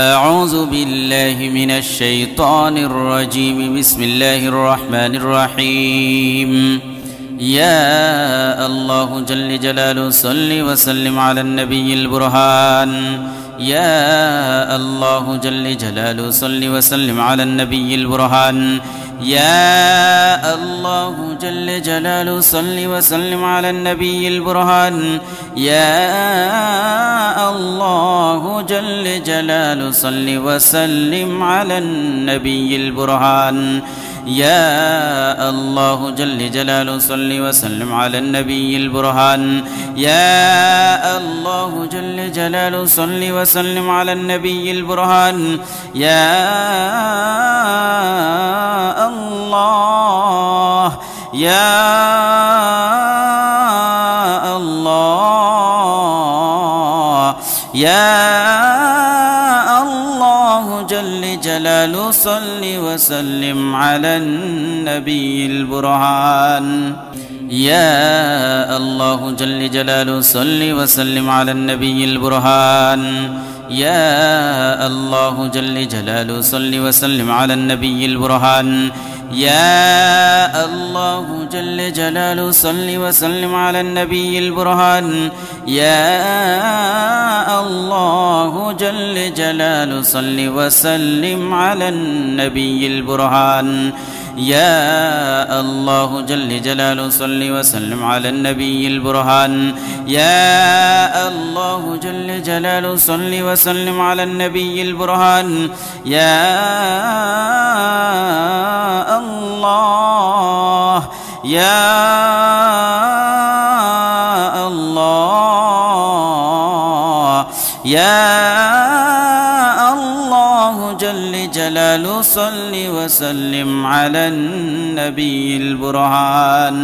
أعوذ بالله من الشيطان الرجيم. بسم الله الرحمن الرحيم. يا الله جل جلاله صل وسلم على النبي البرهان. يا الله جل جلاله صل وسلم على النبي البرهان. يا الله جل جلاله صل وسلم على النبي البرهان. يا الله جل جلاله صل وسلم على النبي البرهان. يا الله جل جلاله صل وسلم على النبي البرهان. يا الله جل جلاله صل وسلم على النبي البرهان. يا الله يا الله يا الله جل جلاله صل وسلم على النبي البرهان. يا الله جل جلاله صل وسلم على النبي البرهان. يا الله جل جلاله صل وسلم على النبي البرهان. يا الله جل جلاله صل وسلم على النبي البرهان. يا الله جل جلاله صل وسلم على النبي البرهان. يا الله جل جلاله صل وسلم على النبي البرهان. يا الله جل جلاله صل وسلم على النبي البرهان. يا الله يا الله يا الله جل جلاله صل وسلم على النبي البرهان.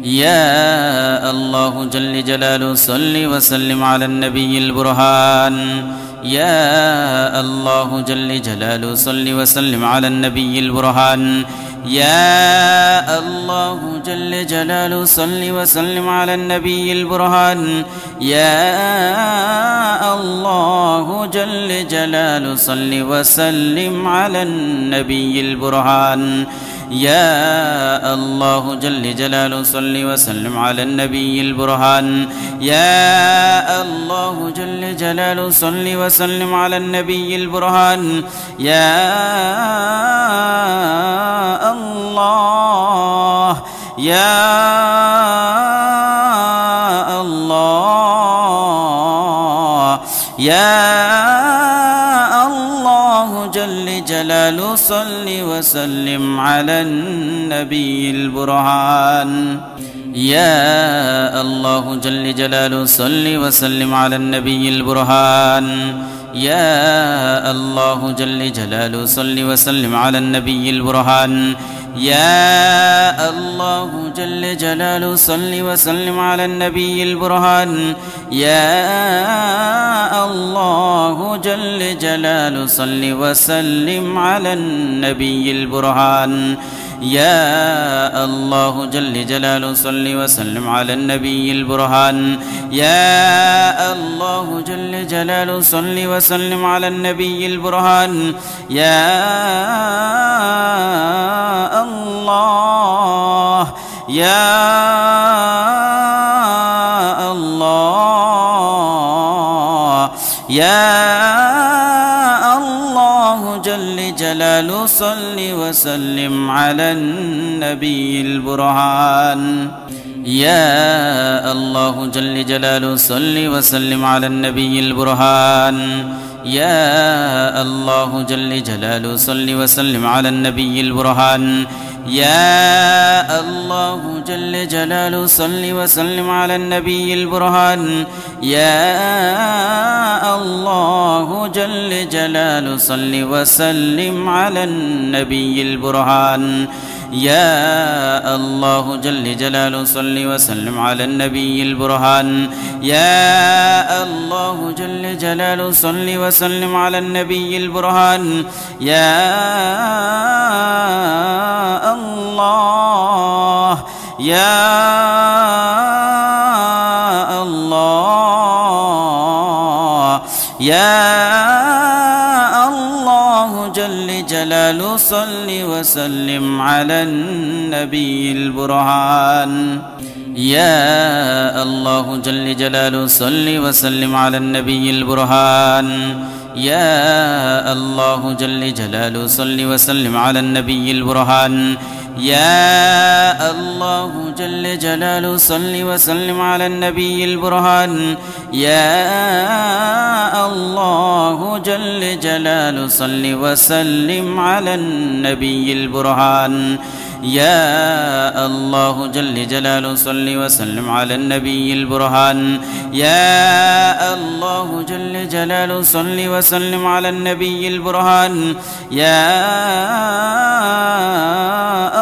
يا الله جل جلاله صل وسلم على النبي البرهان. يا الله جل جلاله صل وسلم على النبي البرهان. يا الله جل جلاله صل وسلم على النبي البرهان. يا الله جل جلاله صل وسلم على النبي البرهان. يا الله جل جلاله صل وسلم على النبي البرهان. يا الله جل جلاله صل وسلم على النبي البرهان. يا الله يا الله يا الله جل جلاله صل وسلم على النبي البرهان. يا الله جل جلاله صل وسلم على النبي البرهان. يا الله جل جلاله صل وسلم على النبي البرهان. يا الله جل جلاله صل وسلم على النبي البرهان. يا الله جل جلاله صل وسلم على النبي البرهان. يا الله جل جلاله صل وسلم على النبي البرهان. يا الله جل جلاله صل وسلم على النبي البرهان. يا الله يا الله يا الله جل جلاله صل وسلم على النبي البرهان. يا الله جل جلاله صل وسلم على النبي البرهان. يا الله جل جلاله صل وسلم على النبي البرهان. يا الله جل جلاله صل وسلم على النبي البرهان. يا الله جل جلاله صل وسلم على النبي البرهان. يا الله جل جلاله صل وسلم على النبي البرهان. يا الله جل جلاله صل وسلم على النبي البرهان. يا الله يا الله يا جلال صل وسلم على النبي البرهان. يا الله جل جلاله صل وسلم على النبي البرهان. يا الله جل جلاله صل وسلم على النبي البرهان. يا الله جل جلاله صل وسلم على النبي البرهان. يا الله جل جلاله صل وسلم على النبي البرهان. يا الله جل جلاله صل وسلم على النبي البرهان. يا الله جل جلاله صل وسلم على النبي البرهان. يا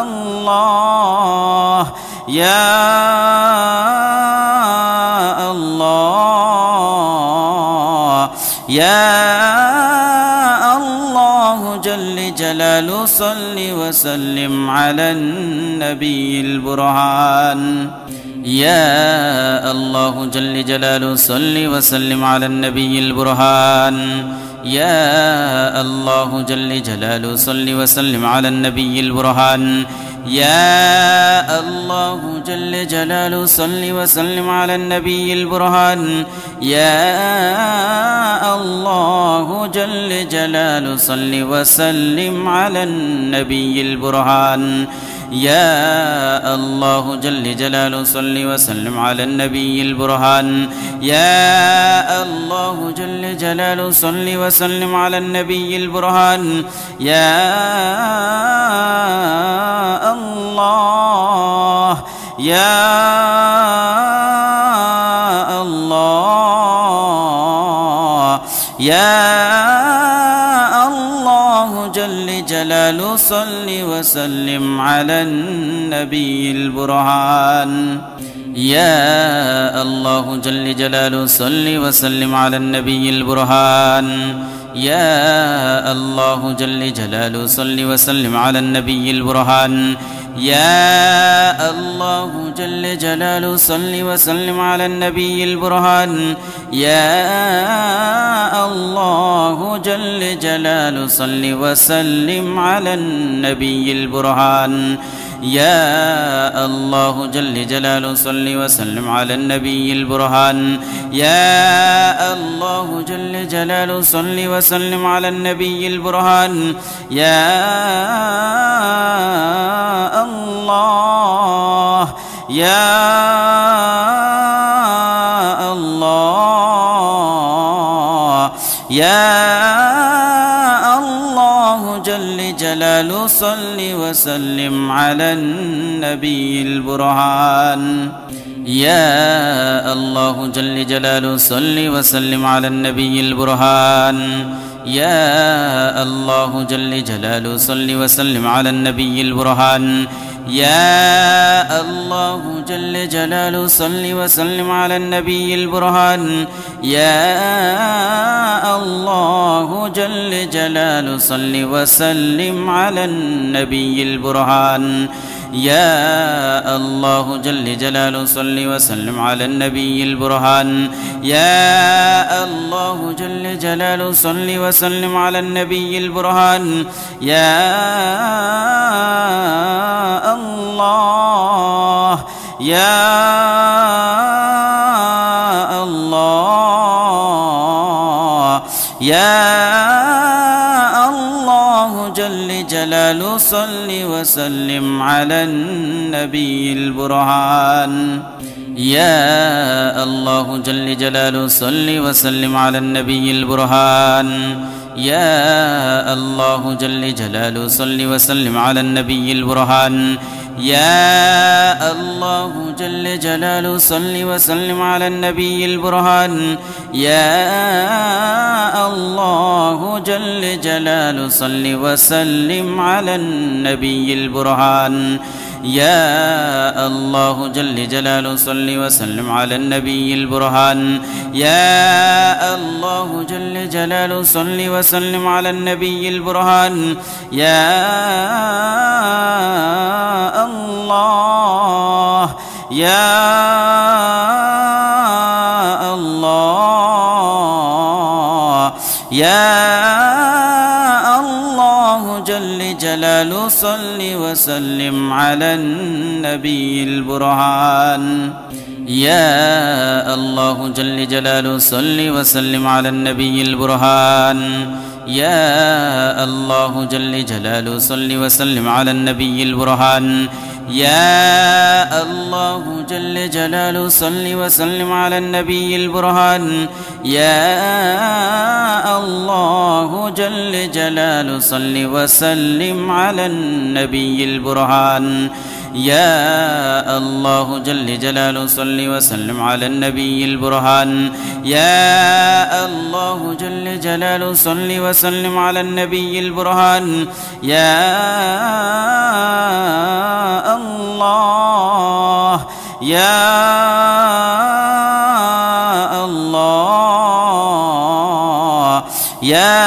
الله يا الله يا الله جل جلاله صل وسلم على النبي البرهان. يا الله جل جلاله صل وسلم على النبي البرهان. يا الله جل جلاله صل وسلم على النبي البرهان. يا الله جل جلاله صل وسلم على النبي البرهان. يا الله جل جلاله صل وسلم على النبي البرهان. يا الله جل جلاله صل وسلم على النبي البرهان. يا الله جل جلاله صل وسلم على النبي البرهان. يا الله يا الله يا الله جل جلاله صل وسلم على النبي البرهان. يا الله جل جلاله صل وسلم على النبي البرهان. يا الله جل جلاله صل وسلم على النبي البرهان. يا الله جل جلاله صل وسلم على النبي البرهان. يا الله جل جلاله صل وسلم على النبي البرهان. يا الله جل جلاله صل وسلم على النبي البرهان. يا الله جل جلاله صل وسلم على النبي البرهان. يا الله يا الله يا الله جل جلاله صل وسلم على النبي البرهان. يا الله جل جلاله صل وسلم على النبي البرهان. يا الله جل جلاله صل وسلم على النبي البرهان. يا الله جل جلاله صل وسلم على النبي البرهان. يا الله جل جلاله صل وسلم على النبي البرهان. يا الله جل جلاله صل وسلم على النبي البرهان. يا الله جل جلاله صل وسلم على النبي البرهان. يا الله يا الله يا الله جل جلاله صل وسلم على النبي البرهان. يا الله جل جلاله صل وسلم على النبي البرهان. يا الله جل جلاله صل وسلم على النبي البرهان. يا الله جل جلاله صل وسلم على النبي البرهان. يا الله جل جلاله صل وسلم على النبي البرهان. يا الله جل جلاله صل وسلم على النبي البرهان. يا الله جل جلاله صل وسلم على النبي البرهان. يا الله يا الله يا الله جلال صل وسلم على النبي البرهان. يا الله جل جلاله صل وسلم على النبي البرهان. يا الله جل جلاله صل وسلم على النبي البرهان. يا الله جل جلاله صل وسلم على النبي البرهان. يا الله جل جلاله صل وسلم على النبي البرهان. يا الله جل جلاله صل وسلم على النبي البرهان. يا الله جل جلاله صل وسلم على النبي البرهان. يا الله يا الله يا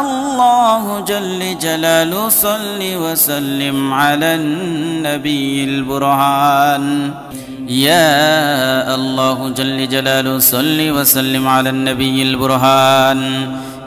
الله جل جلاله صل وسلم على النبي البرهان. يا الله جل جلاله صل وسلم على النبي البرهان.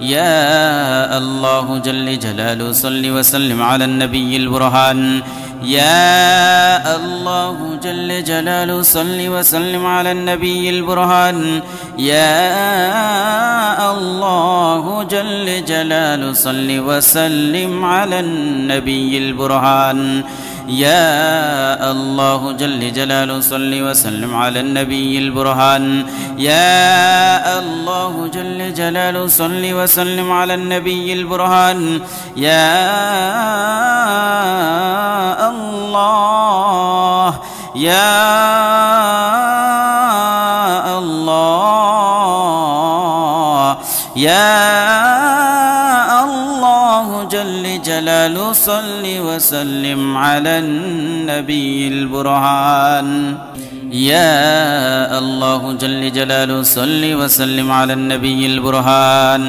يا الله جل جلاله صل وسلم على النبي البرهان. يا الله جل جلاله صل وسلم على النبي البرهان. يا الله جل جلاله صل وسلم على النبي البرهان. يا الله جل جلاله صل وسلم على النبي البرهان. يا الله جل جلاله صل وسلم على النبي البرهان. يا الله يا الله يا الله جل جلاله صل وسلم على النبي البرهان. يا الله جل جلاله صل وسلم على النبي البرهان.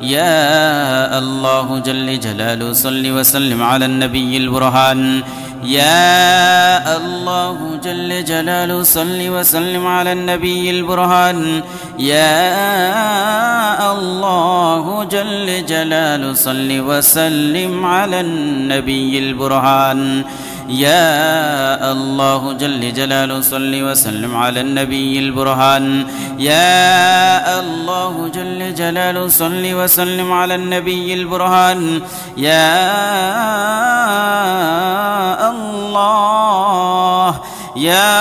يا الله جل جلاله صل وسلم على النبي البرهان. يا الله جل جلاله صل وسلم على النبي البرهان. يا الله جل جلاله صل وسلم على النبي البرهان. يا الله جل جلاله صل وسلم على النبي البرهان. يا الله جل جلاله صل وسلم على النبي البرهان. يا الله يا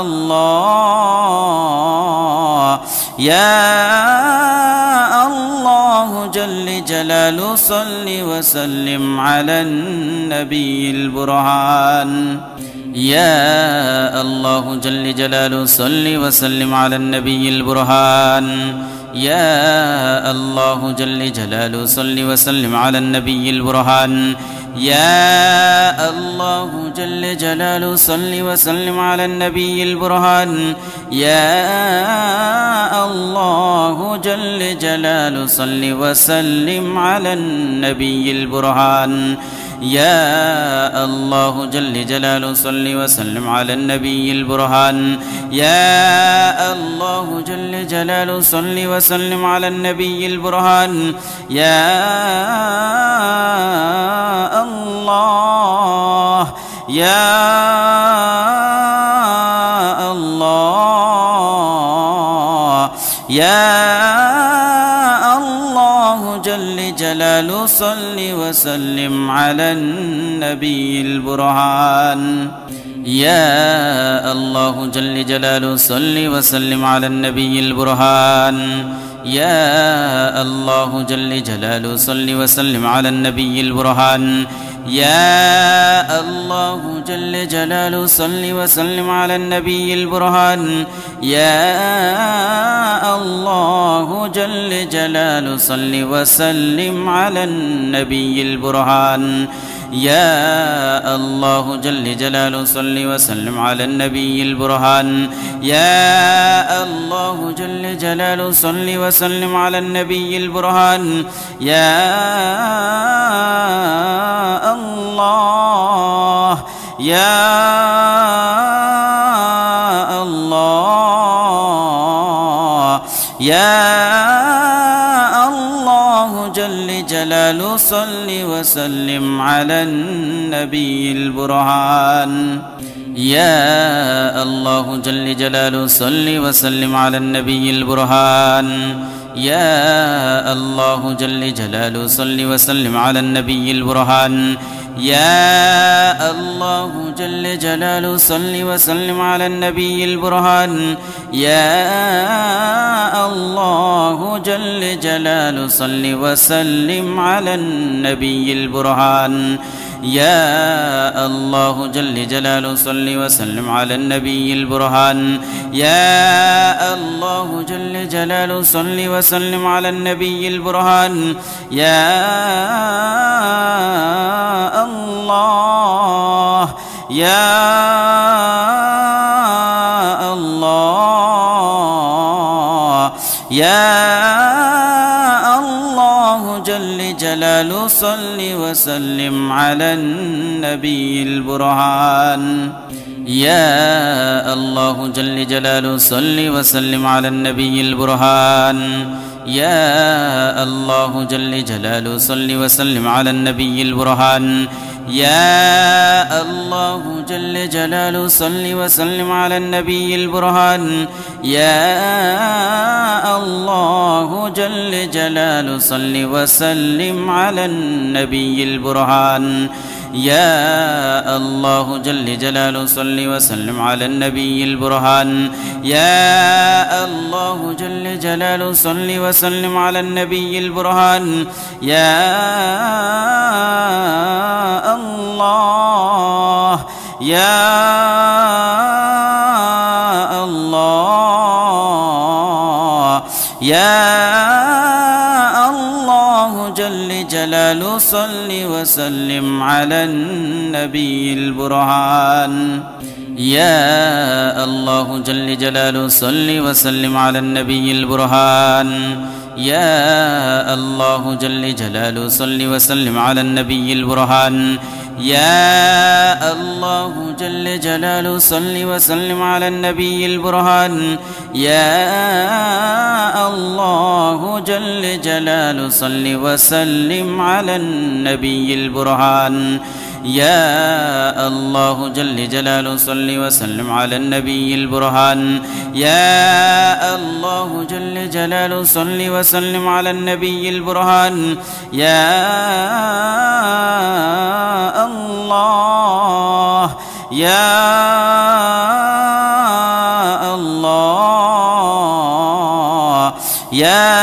الله يا الله جل جلاله صل وسلم على النبي البرهان. يا الله جل جلاله صل وسلم على النبي البرهان. يا الله جل جلاله صل وسلم على النبي البرهان. يا الله جل جلاله صل وسلم على النبي البرهان. يا الله جل جلاله صل وسلم على النبي البرهان. يا الله جل جلاله صل وسلم على النبي البرهان. يا الله جل جلاله صل وسلم على النبي البرهان. يا الله يا الله يا الله جل جلاله صل وسلم على النبي البرهان. يا الله جل جلاله صل وسلم على النبي البرهان. يا الله جل جلاله صل وسلم على النبي البرهان. يا الله جل جلاله صل وسلم على النبي البرهان. يا الله جل جلاله صل وسلم على النبي البرهان. يا الله جل جلاله صل وسلم على النبي البرهان. يا الله جل جلاله صل وسلم على النبي البرهان. يا الله يا الله يا الله جل جلاله صل وسلم على النبي البرهان. يا الله جل جلاله صل وسلم على النبي البرهان. يا الله جل جلاله صل وسلم على النبي البرهان. يا الله جل جلاله صل وسلم على النبي البرهان. يا الله جل جلاله صل وسلم على النبي البرهان. يا الله جل جلاله صل وسلم على النبي البرهان. يا الله جل جلاله صل وسلم على النبي البرهان. يا الله يا الله يا الله جل جلاله صل وسلم على النبي البرهان. يا الله جل جلاله صل وسلم على النبي البرهان. يا الله جل جلاله صل وسلم على النبي البرهان. يا الله جل جلاله صل وسلم على النبي البرهان. يا الله جل جلاله صل وسلم على النبي البرهان. يا الله جل جلاله صل وسلم على النبي البرهان. يا الله جل جلاله صل وسلم على النبي البرهان. يا الله يا الله يا الله جل جلاله صل وسلم على النبي البرهان. يا الله جل جلاله صل وسلم على النبي البرهان. يا الله جل جلاله صل وسلم على النبي البرهان. يا الله جل جلاله صل وسلم على النبي البرهان. يا الله جل جلاله صل وسلم على النبي البرهان. يا الله جل جلاله صل وسلم على النبي البرهان. يا الله جل جلاله صل وسلم على النبي البرهان. يا الله يا الله يا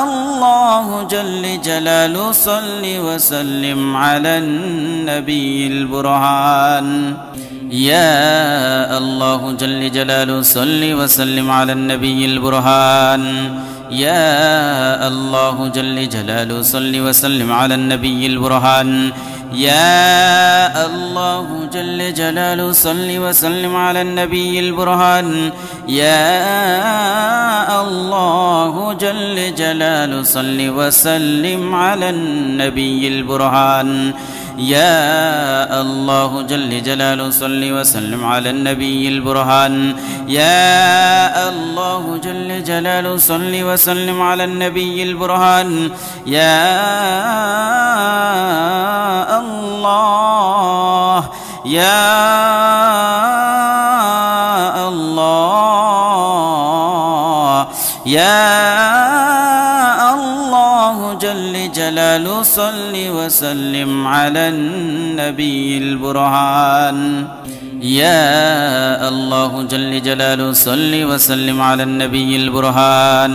الله جل جلاله صل وسلم على النبي البرهان. يا الله جل جلاله صل وسلم على النبي البرهان. يا الله جل جلاله صل وسلم على النبي البرهان. يا الله جل جلاله صل وسلم على النبي البرهان. يا الله جل جلاله صل وسلم على النبي البرهان. يا الله جل جلاله صل وسلم على النبي البرهان. يا الله جل جلاله صل وسلم على النبي البرهان. يا الله يا الله يا الله جل جلاله صل وسلم على النبي البرهان. يا الله جل جلاله صل وسلم على النبي البرهان.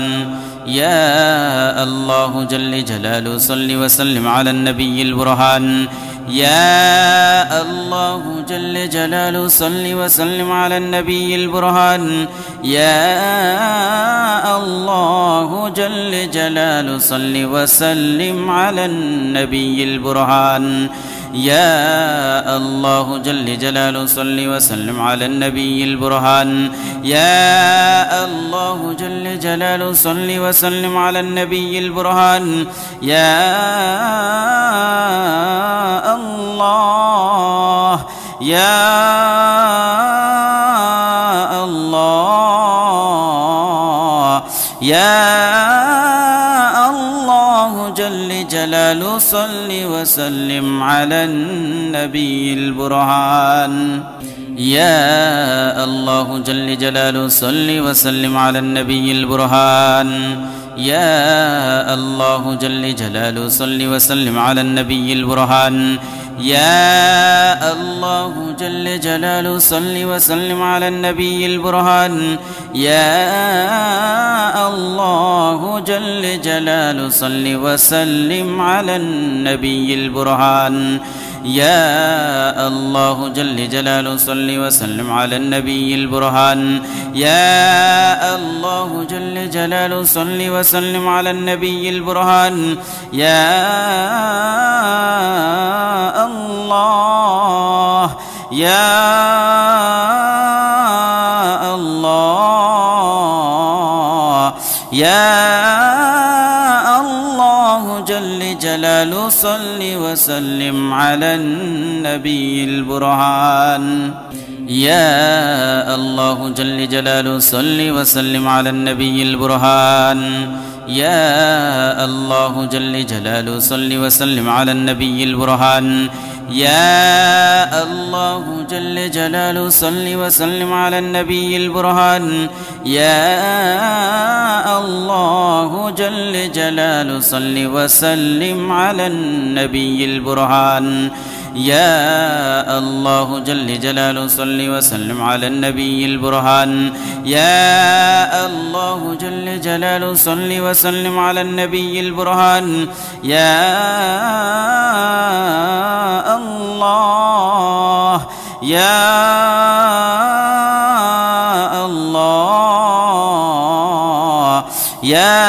يا الله جل جلاله صل وسلم على النبي البرهان. يا الله جل جلاله صل وسلم على النبي البرهان. يا الله جل جلاله صل وسلم على النبي البرهان. يا الله جل جلاله صل وسلم على النبي البرهان. يا الله جل جلاله صل وسلم على النبي البرهان. يا الله يا الله يا الله جل جلاله صل وسلم على النبي البرهان. يا الله جل جلاله صل وسلم على النبي البرهان. يا الله جل جلاله صل وسلم على النبي البرهان. يا الله جل جلاله صل وسلم على النبي البرهان. يا الله جل جلاله صل وسلم على النبي البرهان. يا الله جل جلاله صل وسلم على النبي البرهان. يا الله جل جلاله صل وسلم على النبي البرهان. يا الله يا الله يا الله جل جلاله صل وسلم على النبي البرهان. يا الله جل جلاله صل وسلم على النبي البرهان. يا الله جل جلاله صل وسلم على النبي البرهان. يا الله جل جلاله صل وسلم على النبي البرهان. يا الله جل جلاله صل وسلم على النبي البرهان. يا الله جل جلاله صل وسلم على النبي البرهان. يا الله جل جلاله صل وسلم على النبي البرهان. يا الله يا الله يا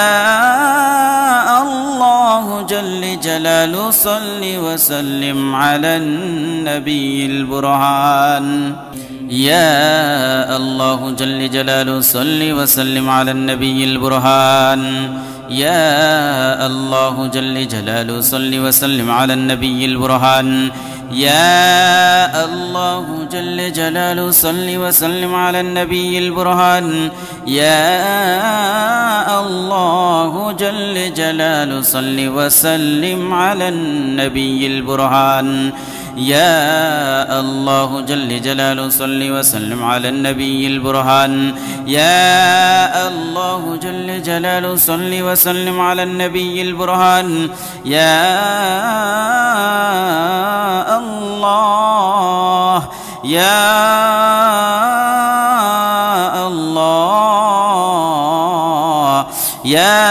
الله جل جلاله صل وسلم على النبي البرهان. يا الله جل جلاله صل وسلم على النبي البرهان. يا الله جل جلاله صل وسلم على النبي البرهان. يا الله جل جلاله صل وسلم على النبي البرهان. يا الله جل جلاله صل وسلم على النبي البرهان. يا الله جل جلاله صل وسلم على النبي البرهان. يا الله جل جلاله صل وسلم على النبي البرهان. يا الله يا الله يا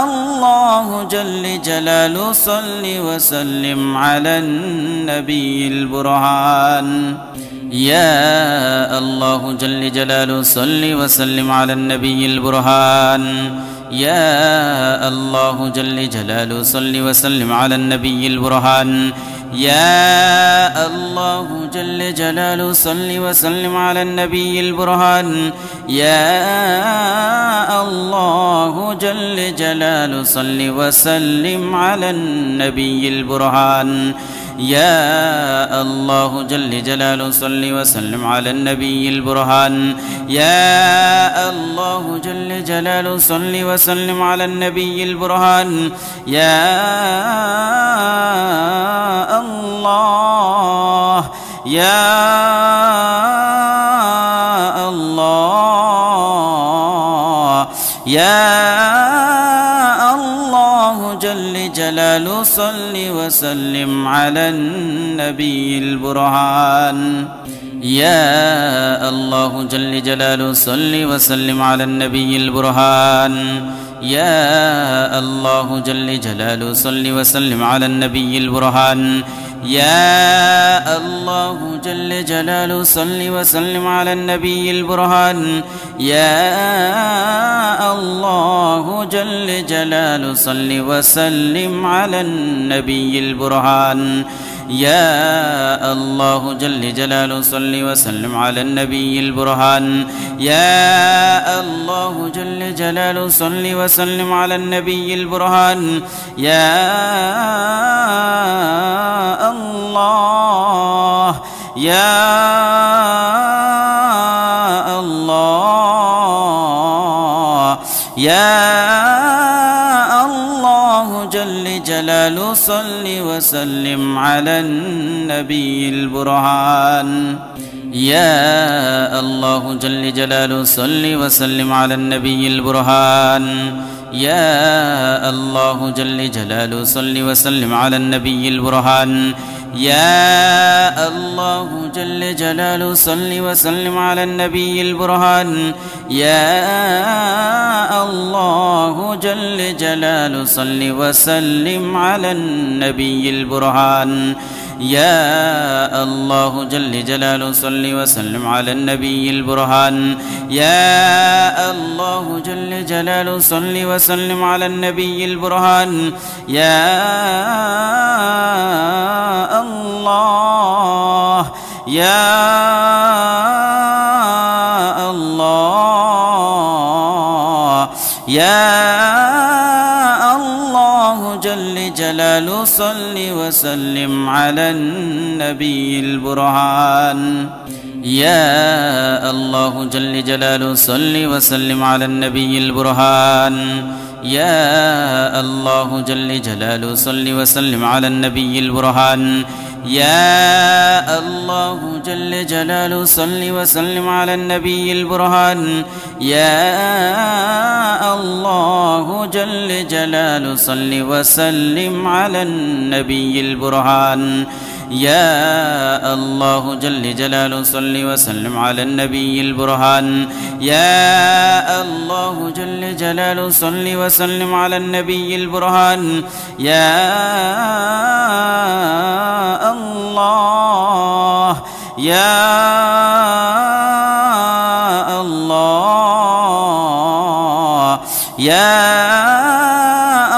الله جل جلاله صل وسلم على النبي البرهان. يا الله جل جلاله صل وسلم على النبي البرهان. يا الله جل جلاله صل وسلم على النبي البرهان. يا الله جل جلاله صل وسلم على النبي البرهان. يا الله جل جلاله صل وسلم على النبي البرهان. يا الله جل جلاله صل وسلم على النبي البرهان. يا الله جل جلاله صل وسلم على النبي البرهان. يا الله يا الله يا الله جل جلاله صل وسلم على النبي البرهان. يا الله جل جلاله صل وسلم على النبي البرهان. يا الله جل جلاله صل وسلم على النبي البرهان. يا الله جل جلاله صل وسلم على النبي البرهان. يا الله جل جلاله صل وسلم على النبي البرهان. يا الله جل جلاله صل وسلم على النبي البرهان. يا الله جل جلاله صل وسلم على النبي البرهان. يا الله يا الله يا الله جل جلاله صل وسلم على النبي البرهان. يا الله جل جلاله صل وسلم على النبي البرهان. يا الله جل جلاله صل وسلم على النبي البرهان. يا الله جل جلاله صل وسلم على النبي البرهان. يا الله جل جلاله صل وسلم على النبي البرهان. يا الله جل جلاله صل وسلم على النبي البرهان. يا الله جل جلاله صل وسلم على النبي البرهان. يا الله يا الله يا الله جل جلاله صل وسلم على النبي البرهان. يا الله جل جلاله صل وسلم على النبي البرهان. يا الله جل جلاله صل وسلم على النبي البرهان. يا الله جل جلاله صل وسلم على النبي البرهان. يا الله جل جلاله صل وسلم على النبي البرهان. يا الله جل جلاله صل وسلم على النبي البرهان. يا الله جل جلاله صل وسلم على النبي البرهان. يا الله يا الله يا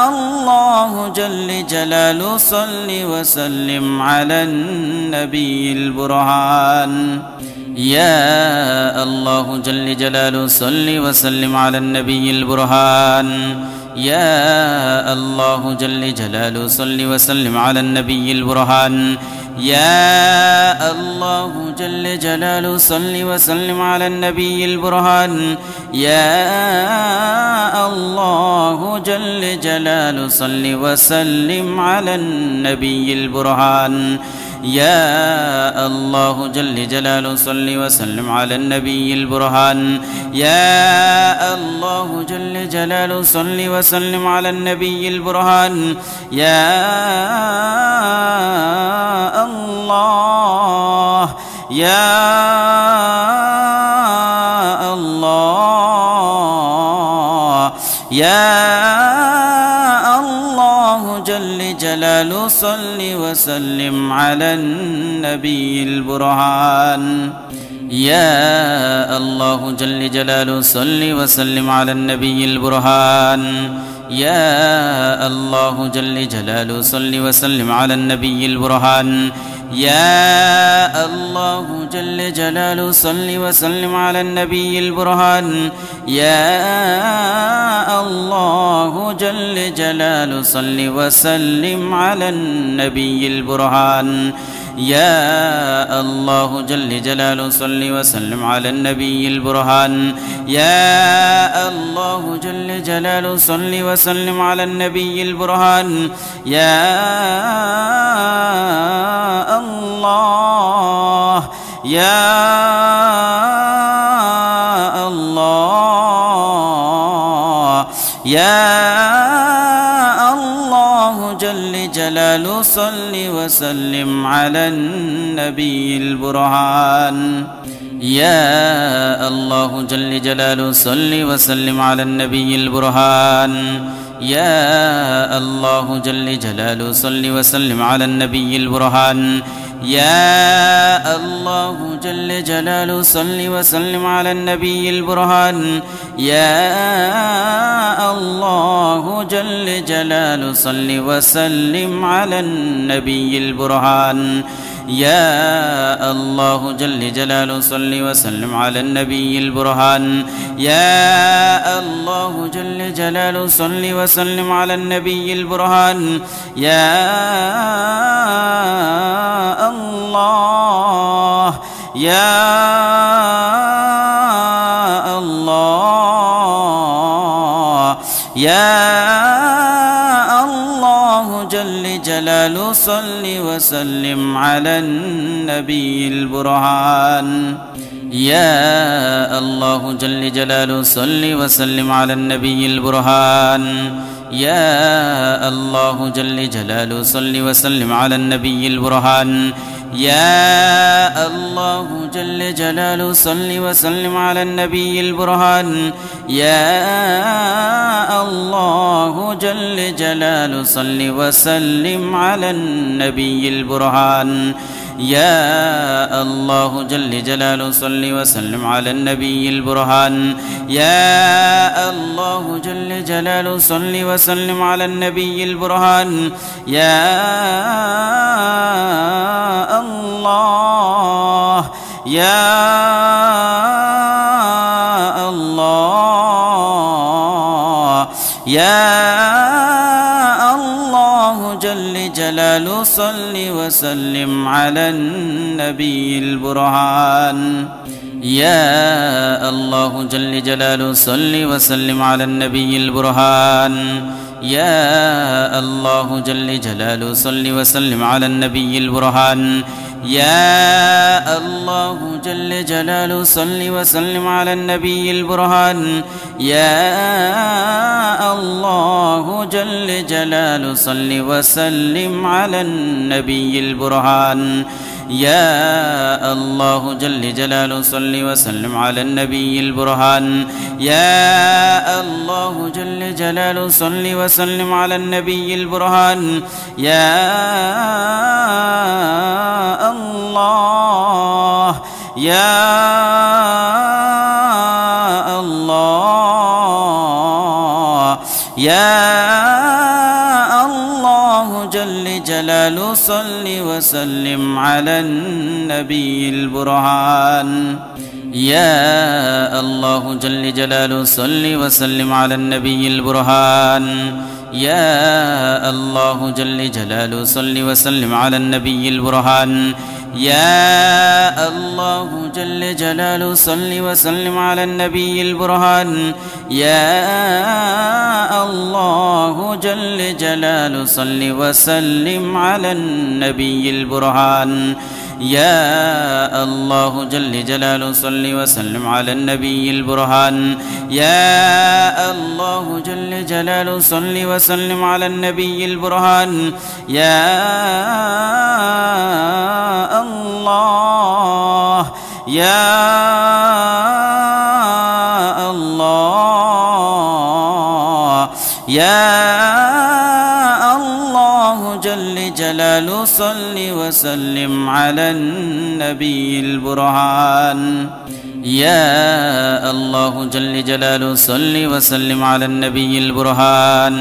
الله جل جلاله صل وسلم على النبي البرهان. يا الله جل جلاله صل وسلم على النبي البرهان. يا الله جل جلاله صل وسلم على النبي البرهان. يا الله جل جلاله صل وسلم على النبي البرهان. يا الله جل جلاله صل وسلم على النبي البرهان. يا الله جل جلاله صل وسلم على النبي البرهان. يا الله جل جلاله صل وسلم على النبي البرهان. يا الله يا الله يا الله جل جلاله صل وسلم على النبي البرهان. يا الله جل جلاله صل وسلم على النبي البرهان. يا الله جل جلاله صل وسلم على النبي البرهان. يا الله جل جلاله صل وسلم على النبي البرهان. يا الله جل جلاله صل وسلم على النبي البرهان. يا الله جل جلاله صل وسلم على النبي البرهان. يا الله جل جلاله صل وسلم على النبي البرهان. يا الله يا الله يا الله جل جلاله صل وسلم على النبي البرهان. يا الله جل جلاله صل وسلم على النبي البرهان. يا الله جل جلاله صل وسلم على النبي البرهان. يا الله جل جلاله صل وسلم على النبي البرهان. يا الله جل جلاله صل وسلم على النبي البرهان. يا الله جل جلاله صل وسلم على النبي البرهان. يا الله جل جلاله صل وسلم على النبي البرهان. يا الله يا الله يا الله جل جلاله صل وسلم على النبي البرهان. يا الله جل جلاله صل وسلم على النبي البرهان. يا الله جل جلاله صل وسلم على النبي البرهان. يا الله جل جلاله صل وسلم على النبي البرهان. يا الله جل جلاله صل وسلم على النبي البرهان. يا الله جل جلاله صل وسلم على النبي البرهان. يا الله جل جلاله صل وسلم على النبي البرهان. يا الله يا الله يا الله جل جلاله صل وسلم على النبي البرهان. يا الله جل جلاله صل وسلم على النبي البرهان. يا الله جل جلاله صل وسلم على النبي البرهان. يا الله جل جلاله صل وسلم على النبي البرهان. يا الله جل جلاله صل وسلم على النبي البرهان. يا الله جل جلاله صل وسلم على النبي البرهان. يا الله جل جلاله صل وسلم على النبي البرهان. يا الله يا الله يا الله جل جلاله صل وسلم على النبي البرهان. يا الله جل جلاله صل وسلم على النبي البرهان. يا الله جل جلاله صل وسلم على النبي البرهان. يا الله جل جلاله صل وسلم على النبي البرهان. يا الله جل جلاله صل وسلم على النبي البرهان. يا الله جل جلاله صل وسلم على النبي البرهان. يا الله جل جلاله صل وسلم على النبي البرهان. يا الله يا الله يا الله جل جلاله صل وسلم على النبي البرهان. يا الله جل جلاله صل وسلم على النبي البرهان.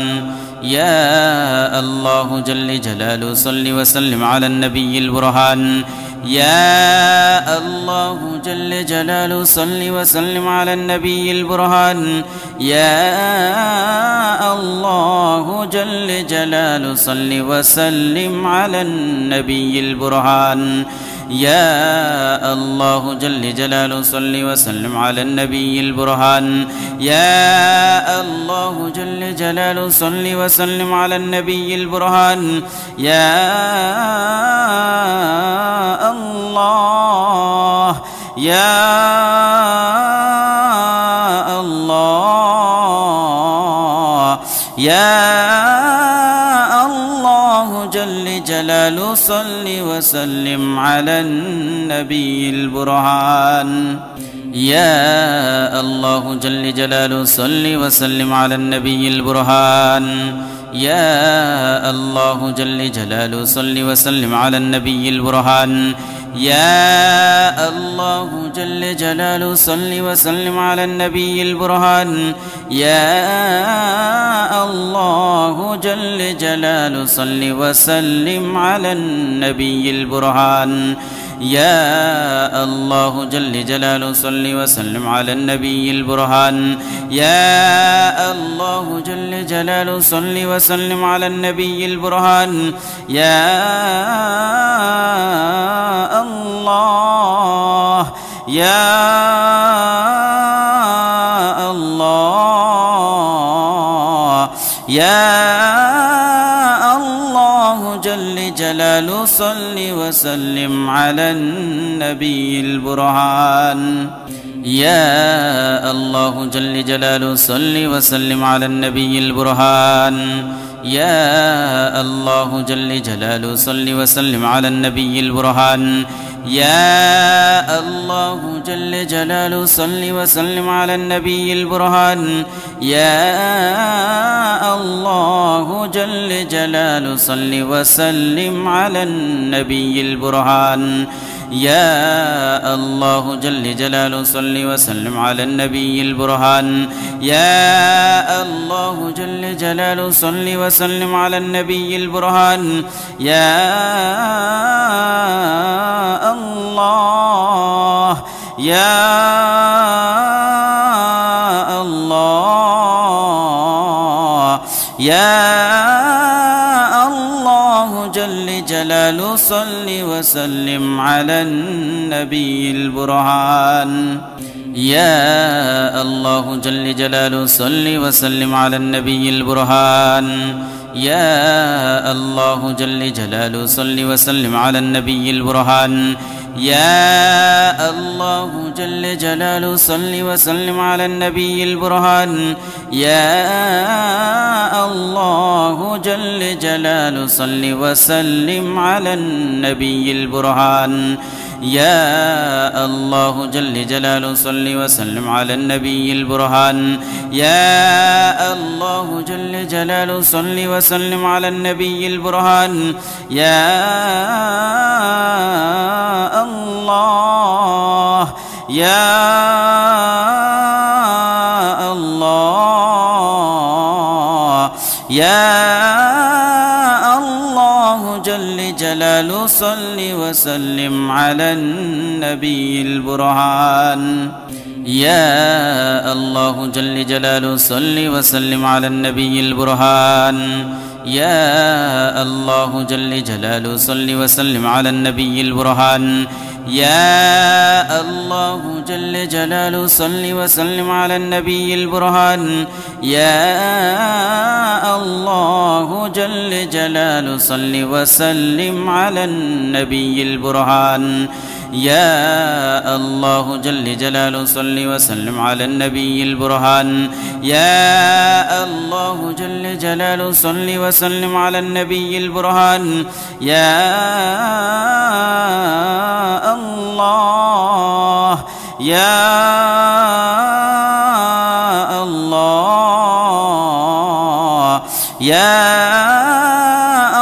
يا الله جل جلاله صل وسلم على النبي البرهان. يا الله جل جلاله صل وسلم على النبي البرهان. يا الله جل جلاله صل وسلم على النبي البرهان. يا الله جل جلاله صل وسلم على النبي البرهان. يا الله جل جلاله صل وسلم على النبي البرهان. يا الله يا الله يا الله جل جلاله صل وسلم على النبي البرهان. يا الله جل جلاله صل وسلم على النبي البرهان. يا الله جل جلاله صل وسلم على النبي البرهان. يا الله جل جلاله صل وسلم على النبي البرهان. يا الله جل جلاله صل وسلم على النبي البرهان. يا الله جل جلاله صل وسلم على النبي البرهان. يا الله جل جلاله صل وسلم على النبي البرهان. يا الله يا الله يا الله جلال صل وسلم على النبي البرهان. يا الله جل جلاله صل وسلم على النبي البرهان. يا الله جل جلاله صل وسلم على النبي البرهان. يا الله جل جلاله صل وسلم على النبي البرهان. يا الله جل جلاله صل وسلم على النبي البرهان. يا الله جل جلاله صل وسلم على النبي البرهان. يا الله جل جلاله صل وسلم على النبي البرهان. يا الله يا الله يا الله جل جلاله صل وسلم على النبي البرهان. يا الله جل جلاله صل وسلم على النبي البرهان. يا الله جل جلاله صل وسلم على النبي البرهان. يا الله جل جلاله صل وسلم على النبي البرهان. يا الله جل جلاله صل وسلم على النبي البرهان. يا الله جل جلاله صل وسلم على النبي البرهان. يا الله جل جلاله صل وسلم على النبي البرهان. يا الله يا الله يا الله جل جلاله صل وسلم على النبي البرهان. يا الله جل جلاله صل وسلم على النبي البرهان. يا الله جل جلاله صل وسلم على النبي البرهان. يا الله جل جلاله صل وسلم على النبي البرهان. يا الله جل جلاله صل وسلم على النبي البرهان. يا الله جل جلاله صل وسلم على النبي البرهان. يا الله جل جلاله صل وسلم على النبي البرهان. يا الله يا الله يا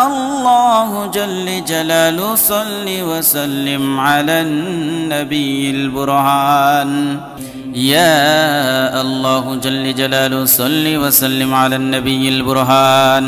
الله جل جلاله صل وسلم على النبي البرهان. يا الله جل جلاله صل وسلم على النبي البرهان.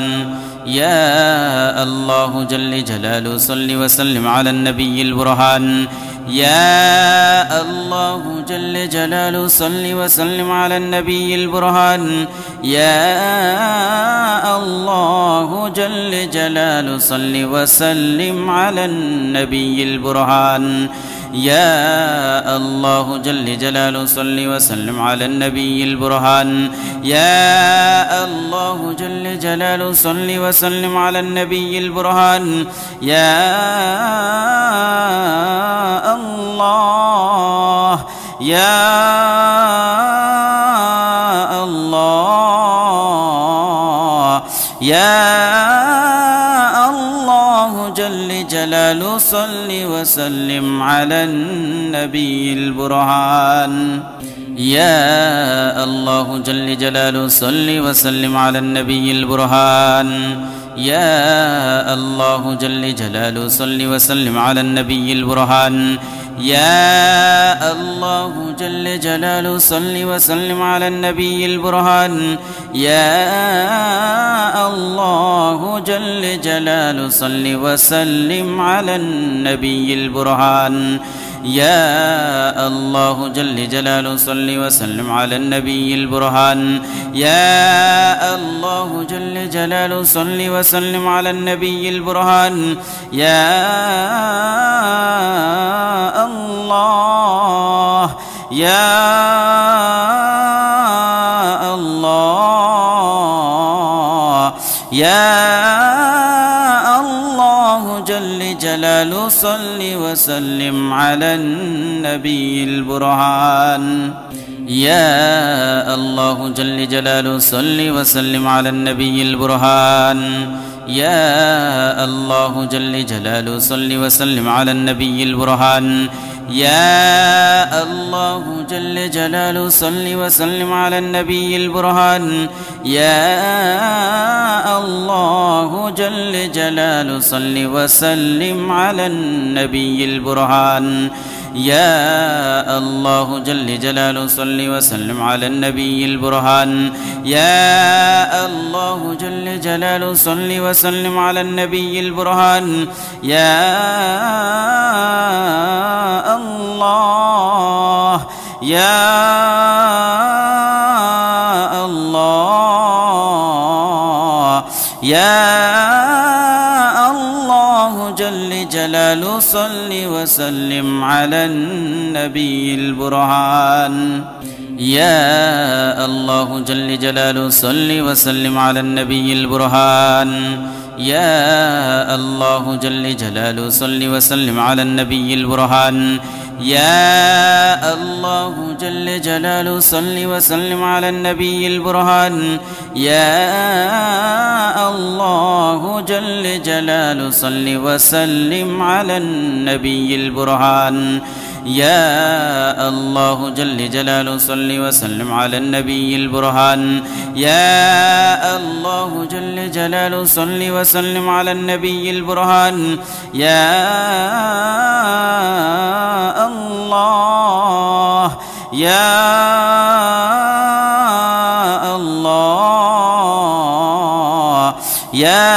يا الله جل جلاله صل وسلم على النبي البرهان. يا الله جل جلاله صل وسلم على النبي البرهان. يا الله جل جلاله صل وسلم على النبي البرهان. يا الله جل جلاله صل وسلم على النبي البرهان. يا الله جل جلاله صل وسلم على النبي البرهان. يا الله يا الله يا الله جل جلاله صل وسلم على النبي البرهان. يا الله جل جلاله صل وسلم على النبي البرهان. يا الله جل جلاله صل وسلم على النبي البرهان. يا الله جل جلاله صل وسلم على النبي البرهان. يا الله جل جلاله صل وسلم على النبي البرهان. يا الله جل جلاله صل وسلم على النبي البرهان. يا الله جل جلاله صل وسلم على النبي البرهان. يا الله يا الله يا الله جلاله صل وسلم على النبي البرهان. يا الله جل جلاله صل وسلم على النبي البرهان. يا الله جل جلاله صل وسلم على النبي البرهان. يا الله جل جلاله صل وسلم على النبي البرهان. يا الله جل جلاله صل وسلم على النبي البرهان. يا الله جل جلاله صل وسلم على النبي البرهان. يا الله جل جلاله صل وسلم على النبي البرهان. يا الله يا الله يا الله جل جلاله صل وسلم على النبي البرهان. يا الله جل جلاله صل وسلم على النبي البرهان. يا الله جل جلاله صل وسلم على النبي البرهان. يا الله جل جلاله صل وسلم على النبي البرهان. يا الله جل جلاله صل وسلم على النبي البرهان. يا الله جل جلاله صل وسلم على النبي البرهان. يا الله جل جلاله صل وسلم على النبي البرهان. يا الله يا الله يا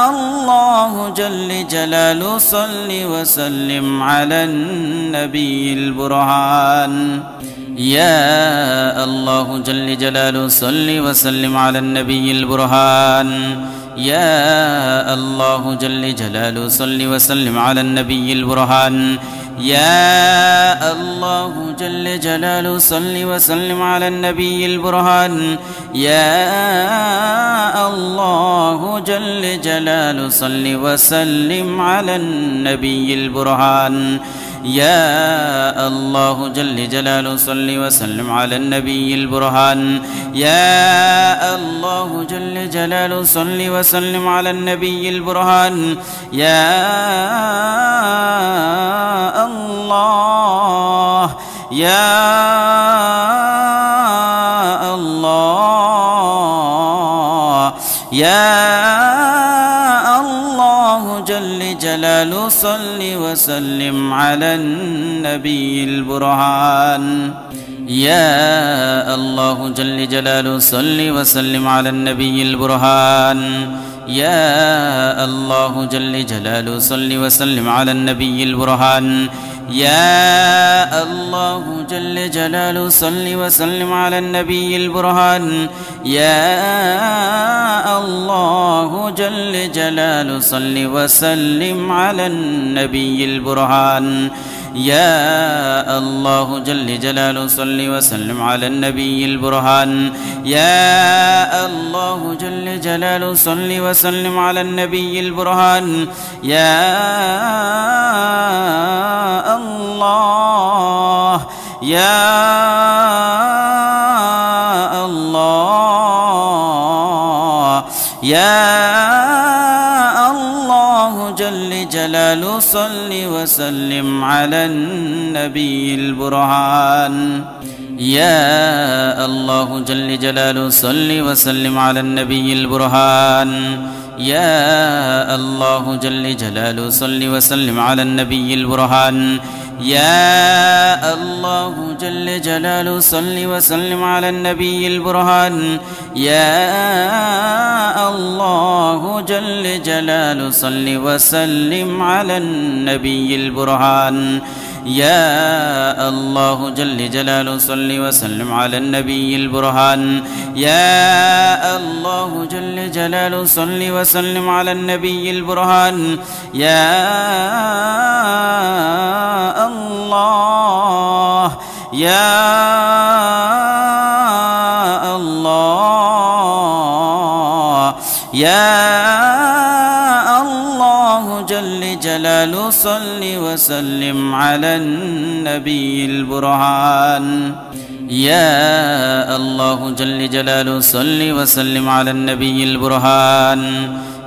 الله جل جلاله صل وسلم على النبي البرهان. يا الله جل جلاله صل وسلم على النبي البرهان. يا الله جل جلاله صل وسلم على النبي البرهان. يا الله جل جلاله صل وسلم على النبي البرهان. يا الله جل جلاله صل وسلم على النبي البرهان. يا الله جل جلاله صل وسلم على النبي البرهان. يا الله جل جلاله صل وسلم على النبي البرهان. يا الله يا الله يا الله جل جلاله صل وسلم على النبي البرهان. يا الله جل جلاله صل وسلم على النبي البرهان. يا الله جل جلاله صل وسلم على النبي البرهان. يا الله جل جلاله صل وسلم على النبي البرهان. يا الله جل جلاله صل وسلم على النبي البرهان. يا الله جل جلاله صل وسلم على النبي البرهان. يا الله جل جلاله صل وسلم على النبي البرهان. يا الله يا الله يا الله جل جلاله صل وسلم على النبي البرهان. يا الله جل جلاله صل وسلم على النبي البرهان. يا الله جل جلاله صل وسلم على النبي البرهان. يا الله جل جلاله صل وسلم على النبي البرهان. يا الله جل جلاله صل وسلم على النبي البرهان. يا الله جل جلاله صل وسلم على النبي البرهان. يا الله جل جلاله صل وسلم على النبي البرهان. يا الله يا الله يا الله جلال صل وسلم على النبي البرهان. يا الله جل جلاله صل وسلم على النبي البرهان.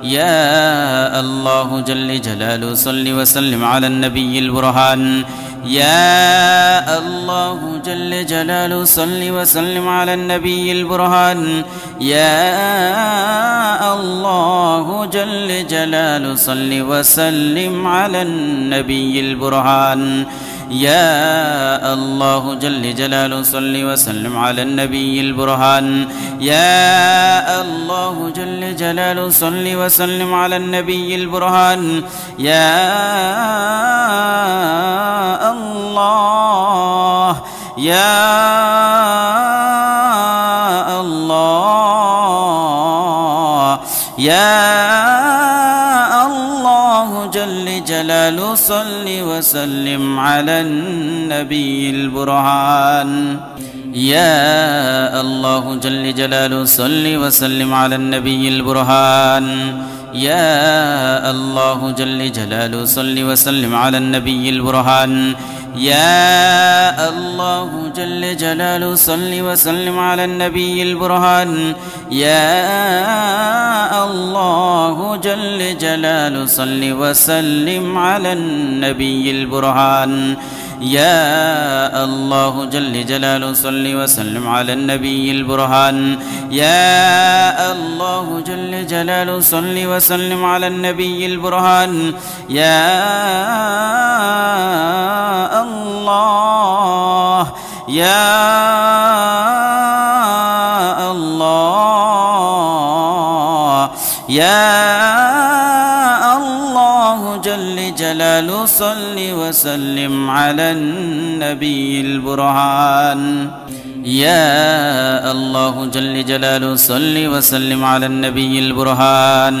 يا الله جل جلاله صل وسلم على النبي البرهان. يا الله جل جلاله صل وسلم على النبي البرهان. يا الله جل جلاله صل وسلم على النبي البرهان. يا الله جل جلاله صل وسلم على النبي البرهان. يا الله جل جلاله صل وسلم على النبي البرهان. يا الله يا الله يا الله جل جلاله صل وسلم على النبي البرهان. يا الله جل جلاله صل وسلم على النبي البرهان. يا الله جل جلاله صل وسلم على النبي البرهان. يا الله جل جلاله صل وسلم على النبي البرهان. يا الله جل جلاله صل وسلم على النبي البرهان. يا الله جل جلاله صل وسلم على النبي البرهان. يا الله جل جلاله صل وسلم على النبي البرهان. يا الله يا الله يا الله جل جلاله صل وسلم على النبي البرهان. يا الله جل جلاله صل وسلم على النبي البرهان.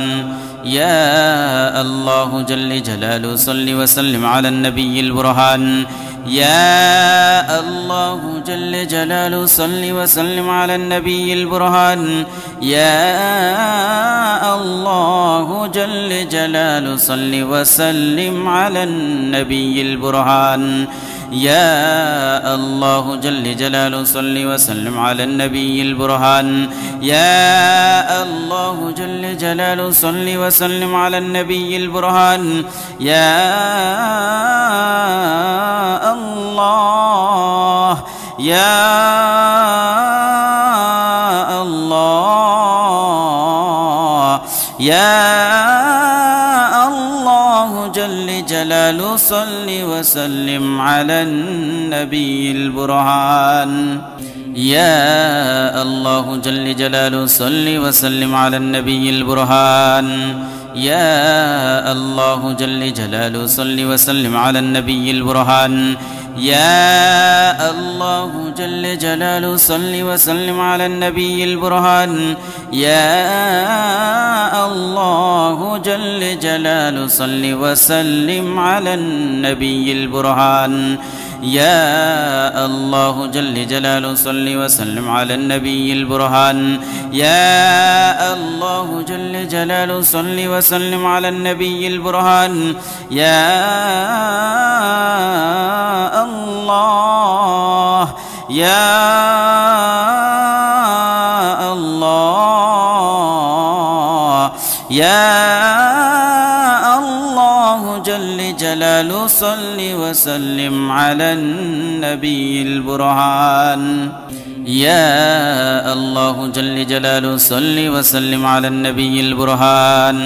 يا الله جل جلاله صل وسلم على النبي البرهان. يا الله جل جلاله صل وسلم على النبي البرهان. يا الله جل جلاله صل وسلم على النبي البرهان. يا الله جل جلاله صل وسلم على النبي البرهان. يا الله جل جلاله صل وسلم على النبي البرهان. يا الله يا الله يا الله جل جلاله صل وسلم على النبي البرهان. يا الله جل جلاله صل وسلم على النبي البرهان. يا الله جل جلاله صل وسلم على النبي البرهان. يا الله جل جلاله صل وسلم على النبي البرهان. يا الله جل جلاله صل وسلم على النبي البرهان. يا الله جل جلاله صل وسلم على النبي البرهان. يا الله جل جلاله صل وسلم على النبي البرهان. يا الله يا الله يا الله جل جلاله صل وسلم على النبي البرهان. يا الله جل جلاله صل وسلم على النبي البرهان.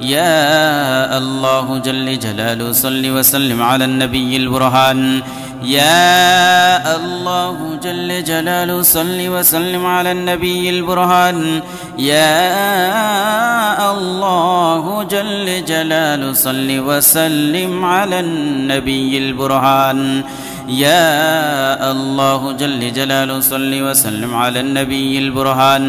يا الله جل جلاله صل وسلم على النبي البرهان. يا الله جل جلاله صل وسلم على النبي البرهان. يا الله جل جلاله صل وسلم على النبي البرهان. يا الله جل جلاله صل وسلم على النبي البرهان.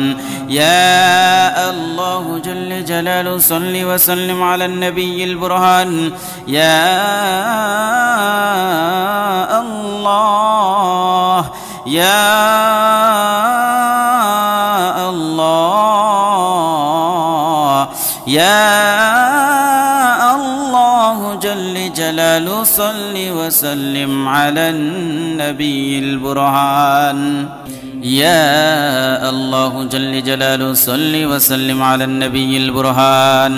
يا الله جل جلاله صل وسلم على النبي البرهان. يا الله يا الله يا الله جل جلاله صل وسلم على النبي البرهان. يا الله جل جلاله صل وسلم على النبي البرهان.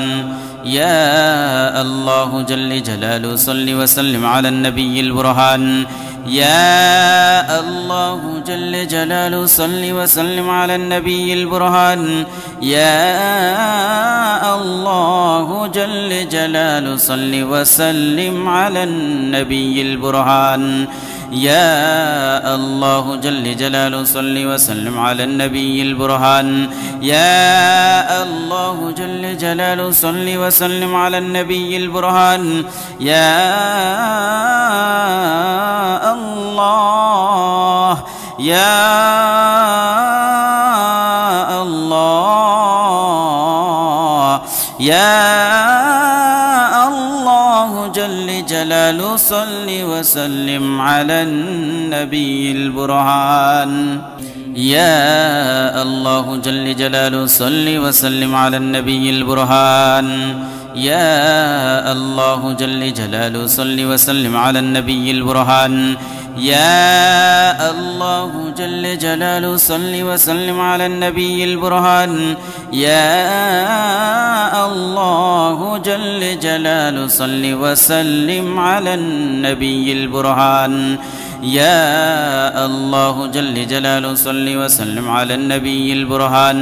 يا الله جل جلاله صل وسلم على النبي البرهان. يا الله جل جلاله صل وسلم على النبي البرهان. يا الله جل جلاله صل وسلم على النبي البرهان. يا الله جل جلاله صل وسلم على النبي البرهان. يا الله جل جلاله صل وسلم على النبي البرهان. يا الله يا الله يا الله جل جلاله صل وسلم على النبي البرهان. يا الله جل جلاله صل وسلم على النبي البرهان. يا الله جل جلاله صل وسلم على النبي البرهان. يا الله جل جلاله صل وسلم على النبي البرهان. يا الله جل جلاله صل وسلم على النبي البرهان. يا الله جل جلاله صل وسلم على النبي البرهان.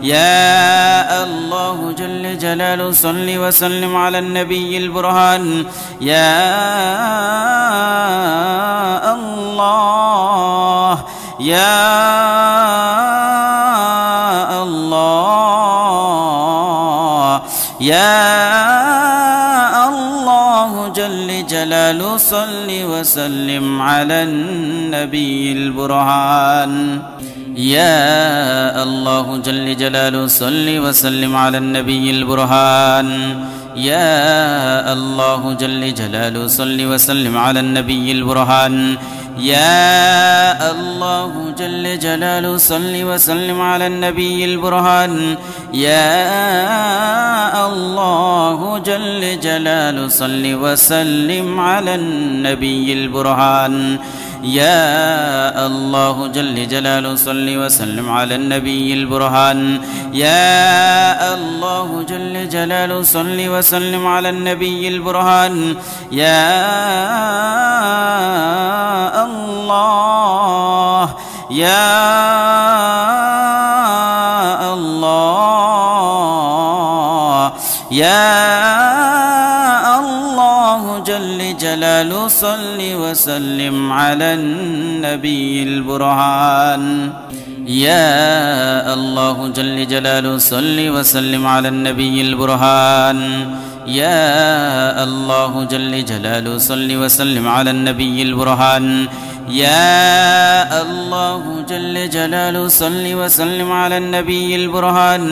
يا الله جل جلاله صل وسلم على النبي البرهان. يا الله يا الله يا الله جل جلاله صل وسلم على النبي البرهان. يا الله جل جلاله صل وسلم على النبي البرهان. يا الله جل جلاله صل وسلم على النبي البرهان. يا الله جل جلاله صل وسلم على النبي البرهان. يا الله جل جلاله صل وسلم على النبي البرهان. يا الله جل جلاله صل وسلم على النبي البرهان. يا الله جل جلاله صل وسلم على النبي البرهان. يا الله يا الله يا الله جل جلاله صل وسلم على النبي البرهان. يا الله جل جلاله صل وسلم على النبي البرهان. يا الله جل جلاله صل وسلم على النبي البرهان. يا الله جل جلاله صل وسلم على النبي البرهان.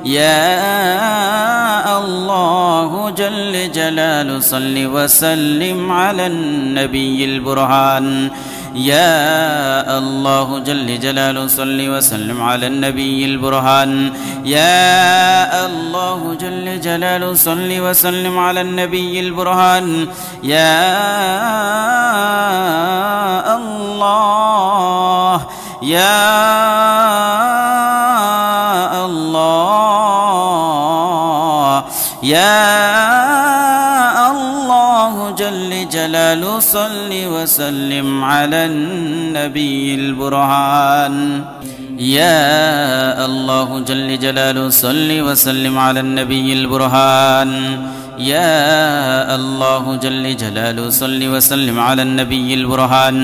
يا الله جل جلاله صل وسلم على النبي البرهان. يا الله جل جلاله صل وسلم على النبي البرهان. يا الله جل جلاله صل وسلم على النبي البرهان. يا الله يا الله يا الله جل جلاله صل وسلم على النبي البرهان. يا الله جل جلاله صل وسلم على النبي البرهان. يا الله جل جلاله صل وسلم على النبي البرهان.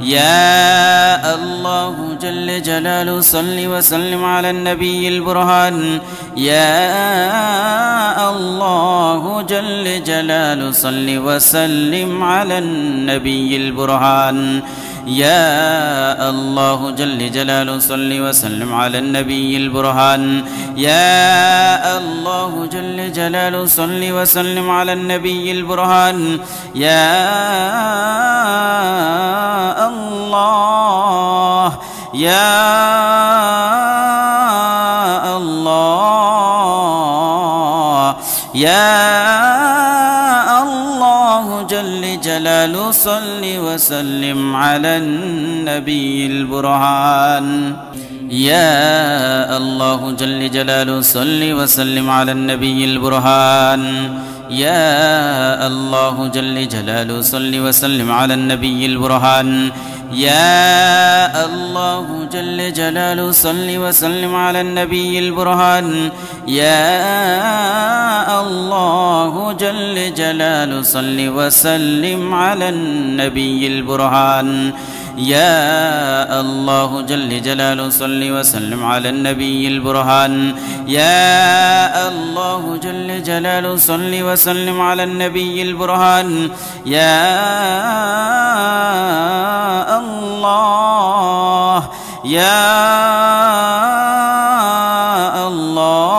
يا الله جل جلاله صل وسلم على النبي البرهان. يا الله جل جلاله صل وسلم على النبي البرهان. يا الله جل جلاله صل وسلم على النبي البرهان. يا الله جل جلاله صل وسلم على النبي البرهان. يا الله يا الله يا الله جلاله صل وسلم على النبي البرهان. يا الله جل جلاله صل وسلم على النبي البرهان. يا الله جل جلاله صل وسلم على النبي البرهان. يا الله جل جلاله صل وسلم على النبي البرهان. يا الله جل جلاله صل وسلم على النبي البرهان. يا الله جل جلاله صل وسلم على النبي البرهان. يا الله جل جلاله صل وسلم على النبي البرهان. يا الله يا الله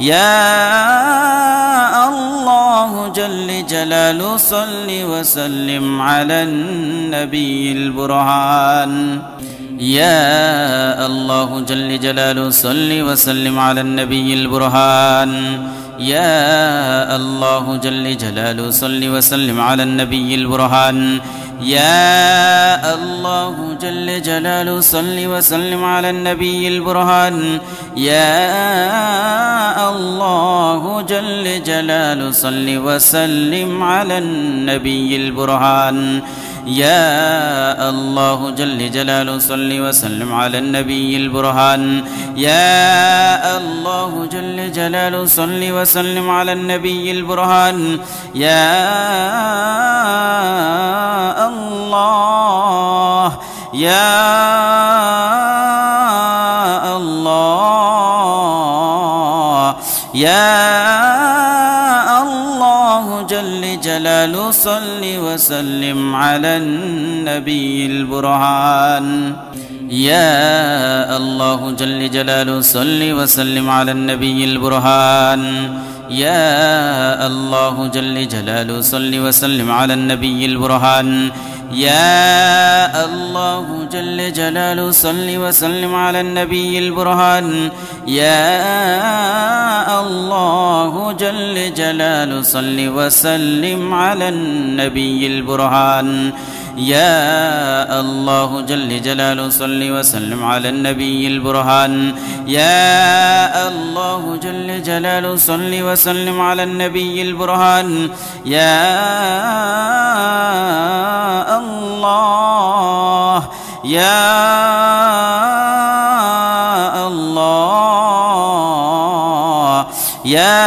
يا الله جل جلاله صل وسلم على النبي البرهان. يا الله جل جلاله صل وسلم على النبي البرهان. يا الله جل جلاله صل وسلم على النبي البرهان. يا الله جل جلاله صل وسلم على النبي البرهان. يا الله جل جلاله صل وسلم على النبي البرهان. يا الله جل جلاله صل وسلم على النبي البرهان. يا الله جل جلاله صل وسلم على النبي البرهان. يا الله يا الله يا الله جل جلاله صل وسلم على النبي البرهان. يا الله جل جلاله صل وسلم على النبي البرهان. يا الله جل جلاله صل وسلم على النبي البرهان. يا الله جل جلاله صل وسلم على النبي البرهان. يا الله جل جلاله صل وسلم على النبي البرهان. يا الله جل جلاله صل وسلم على النبي البرهان. يا الله جل جلاله صل وسلم على النبي البرهان. يا الله يا الله يا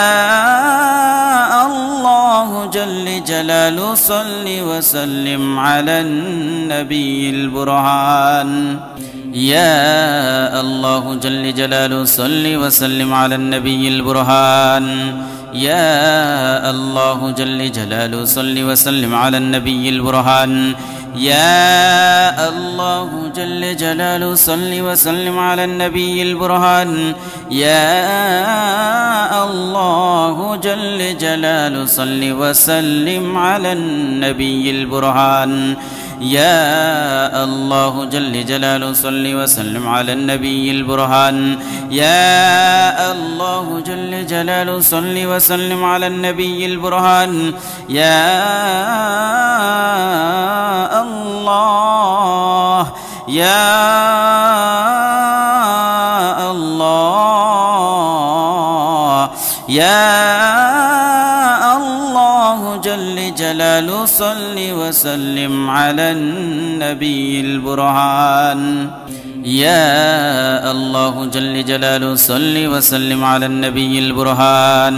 الله جل جلاله صل وسلم على النبي البرهان. يا الله جل جلاله صل وسلم على النبي البرهان. يا الله جل جلاله صل وسلم على النبي البرهان. يا الله جل جلاله صل وسلم على النبي البرهان. يا الله جل جلاله صل وسلم على النبي البرهان. يا الله جل جلاله صل وسلم على النبي البرهان. يا الله جل جلاله صل وسلم على النبي البرهان. يا الله يا الله يا الله جل جلاله صل وسلم على النبي البرهان. يا الله جل جلاله صل وسلم على النبي البرهان.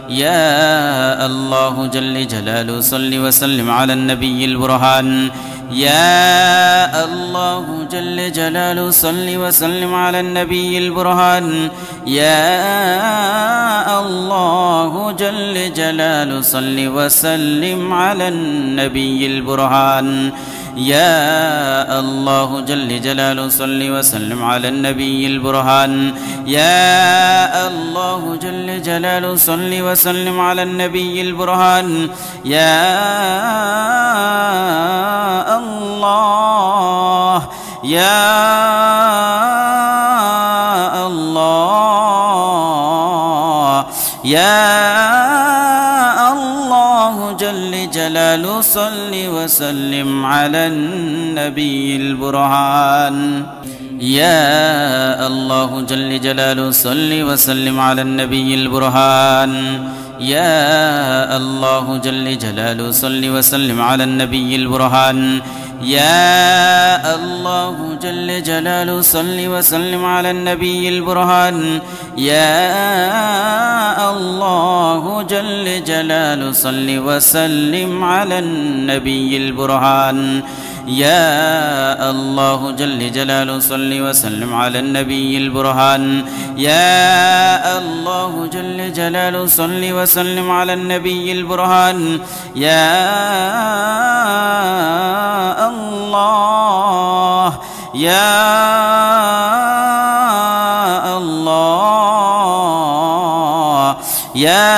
يا الله جل جلاله صل وسلم على النبي البرهان. يا الله جل جلاله صل وسلم على النبي البرهان. يا الله جل جلاله صل وسلم على النبي البرهان. يا الله جل جلاله صل وسلم على النبي البرهان. يا الله جل جلاله صل وسلم على النبي البرهان. يا الله يا الله يا الله جلاله صل وسلم على النبي البرهان يا الله جل جلاله صل وسلم على النبي البرهان يا الله جل جلاله صل وسلم على النبي البرهان يا الله جل جلاله صل وسلم على النبي البرهان يا الله جل جلاله صل وسلم على النبي البرهان يا الله جل جلاله صل وسلم على النبي البرهان يا الله جل جلاله صل وسلم على النبي البرهان يا الله يا الله يا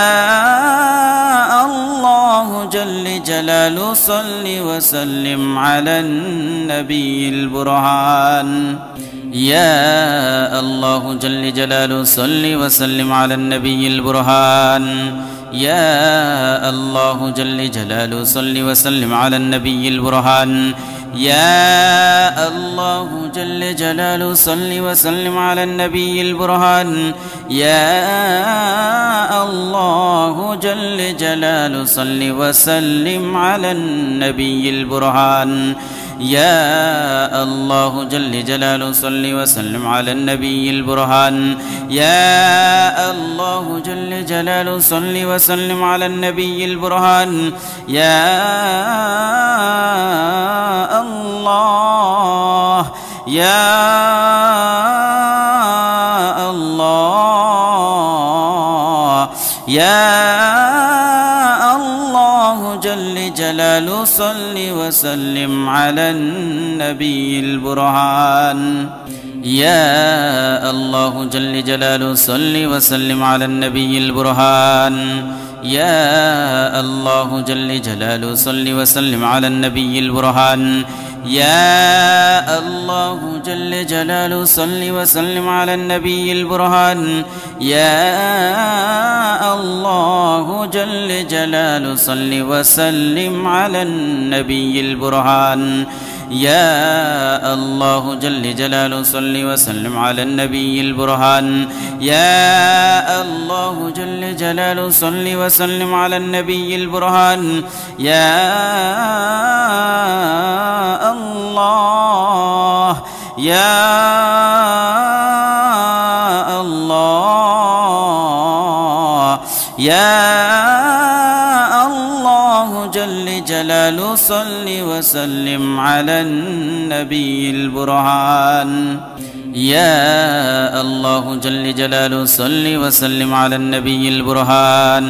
الله جل جلاله صل وسلم على النبي البرهان يا الله جل جلاله صل وسلم على النبي البرهان يا الله جل جلاله صل وسلم على النبي البرهان يا الله جل جلاله صل وسلم على النبي البرهان يا الله جل جلاله صل وسلم على النبي البرهان يا الله جل جلاله صل وسلم على النبي البرهان يا الله جل جلاله صل وسلم على النبي البرهان يا الله يا الله يا الله جل جلاله صل وسلم على النبي البرهان يا الله جل جلاله صل وسلم على النبي البرهان يا الله جل جلاله صل وسلم على النبي البرهان يا الله جل جلاله صل وسلم على النبي البرهان يا الله جل جلاله صل وسلم على النبي البرهان يا الله جل جلاله صل وسلم على النبي البرهان يا الله جل جلاله صل وسلم على النبي البرهان يا الله يا الله يا الله جل جلاله صل وسلم على النبي البرهان يا الله جل جلاله صل وسلم على النبي البرهان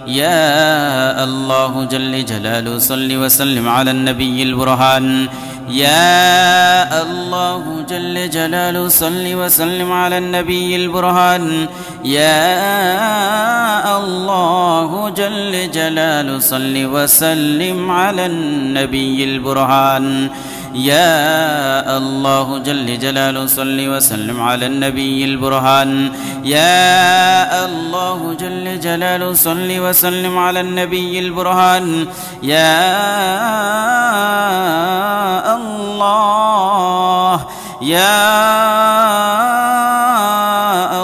يا الله جل جلاله صل وسلم على النبي البرهان يا الله جل جلاله صل وسلم على النبي البرهان يا الله جل جلاله صل وسلم على النبي البرهان يا الله جل جلاله صل وسلم على النبي البرهان يا الله جل جلاله صل وسلم على النبي البرهان يا الله يا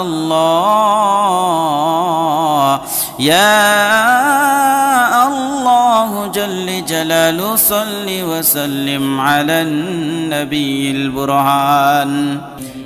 الله يا الله جل جلاله صل وسلم على النبي البرهان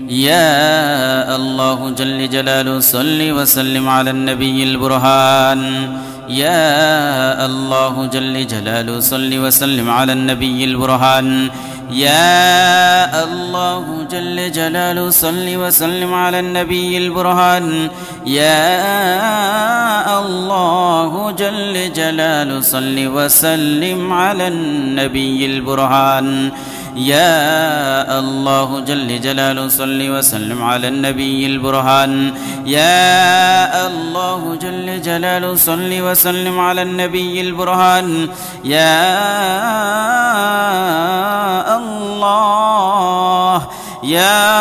يا الله جل جلاله صل وسلم على النبي البرهان يا الله جل جلاله صل وسلم على النبي البرهان يا الله جل جلاله صل وسلم على النبي البرهان يا الله جل جلاله صل وسلم على النبي البرهان يا الله جل جلاله صل وسلم على النبي البرهان يا الله جل جلاله صل وسلم على النبي البرهان يا الله يا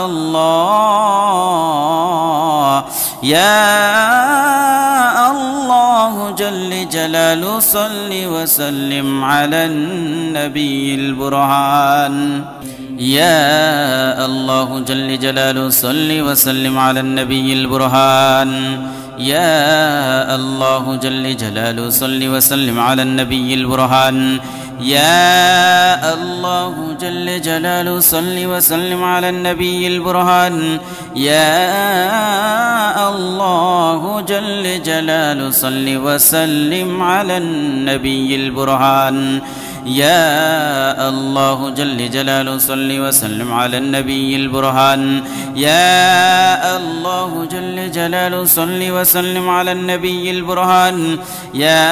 الله يا الله جل جلاله صل وسلم على النبي البرهان. يا الله جل جلاله صل وسلم على النبي البرهان. يا الله جل جلاله صل وسلم على النبي البرهان. يا الله جل جلاله صل وسلم على النبي البرهان. يا الله جل جلاله صل وسلم على النبي البرهان. يا الله جل جلاله صل وسلم على النبي البرهان. يا الله جل جلاله صل وسلم على النبي البرهان. يا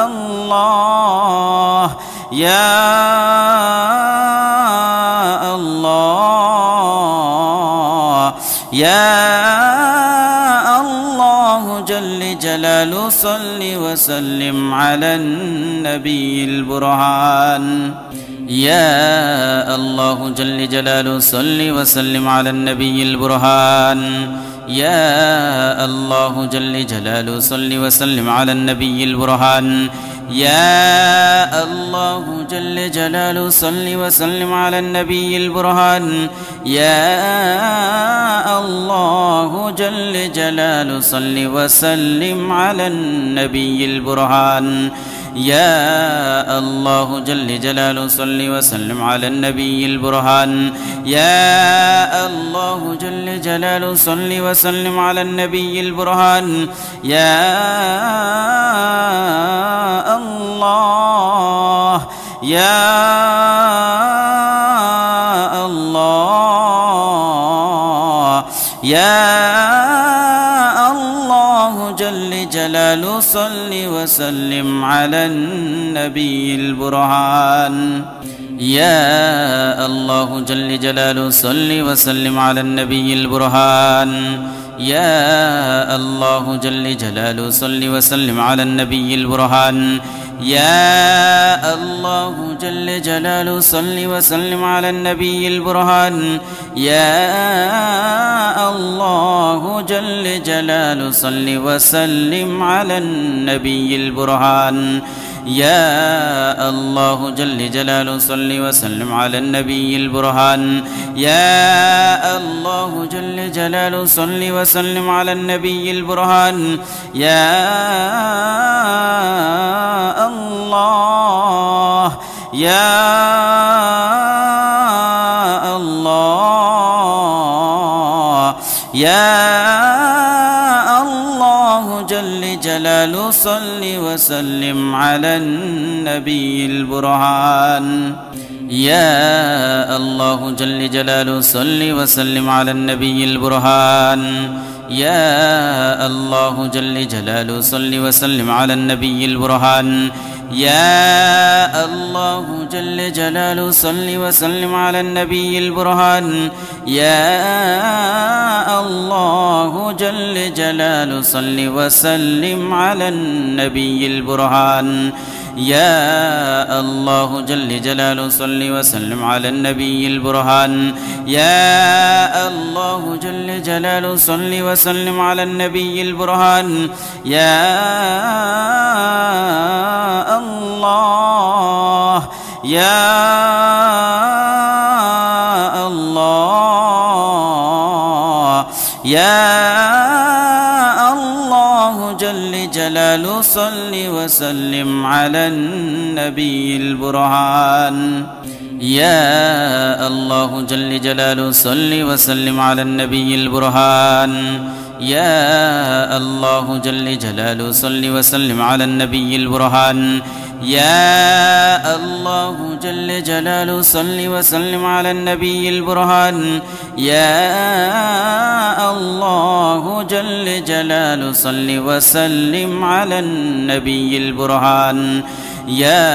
الله يا الله يا الله جل جلاله صل وسلم على النبي البرهان. يا الله جل جلاله صل وسلم على النبي البرهان. يا الله جل جلاله صل وسلم على النبي البرهان. يا الله جل جلاله صل وسلم على النبي البرهان. يا الله جل جلاله صل وسلم على النبي البرهان. يا الله جل جلاله صل وسلم على النبي البرهان. يا الله جل جلاله صل وسلم على النبي البرهان. يا الله يا الله يا الله جل جلاله صل وسلم على النبي البرهان. يا الله جل جلاله صل وسلم على النبي البرهان. يا الله جل جلاله صل وسلم على النبي البرهان. يا الله جل جلاله صل وسلم على النبي البرهان. يا الله جل جلاله صل وسلم على النبي البرهان. يا الله جل جلاله صل وسلم على النبي البرهان. يا الله جل جلاله صل وسلم على النبي البرهان. يا الله يا الله يا الله جل جلاله صل وسلم على النبي البرهان. يا الله جل جلاله صل وسلم على النبي البرهان. يا الله جل جلاله صل وسلم على النبي البرهان. يا الله جل جلاله صل وسلم على النبي البرهان. يا الله جل جلاله صل وسلم على النبي البرهان. يا الله جل جلاله صل وسلم على النبي البرهان. يا الله جل جلاله صل وسلم على النبي البرهان. يا الله يا الله يا الله جل جلاله صل وسلم على النبي البرهان. يا الله جل جلاله صل وسلم على النبي البرهان. يا الله جل جلاله صل وسلم على النبي البرهان. يا الله جل جلاله صل وسلم على النبي البرهان. يا الله جل جلاله صل وسلم على النبي البرهان. يا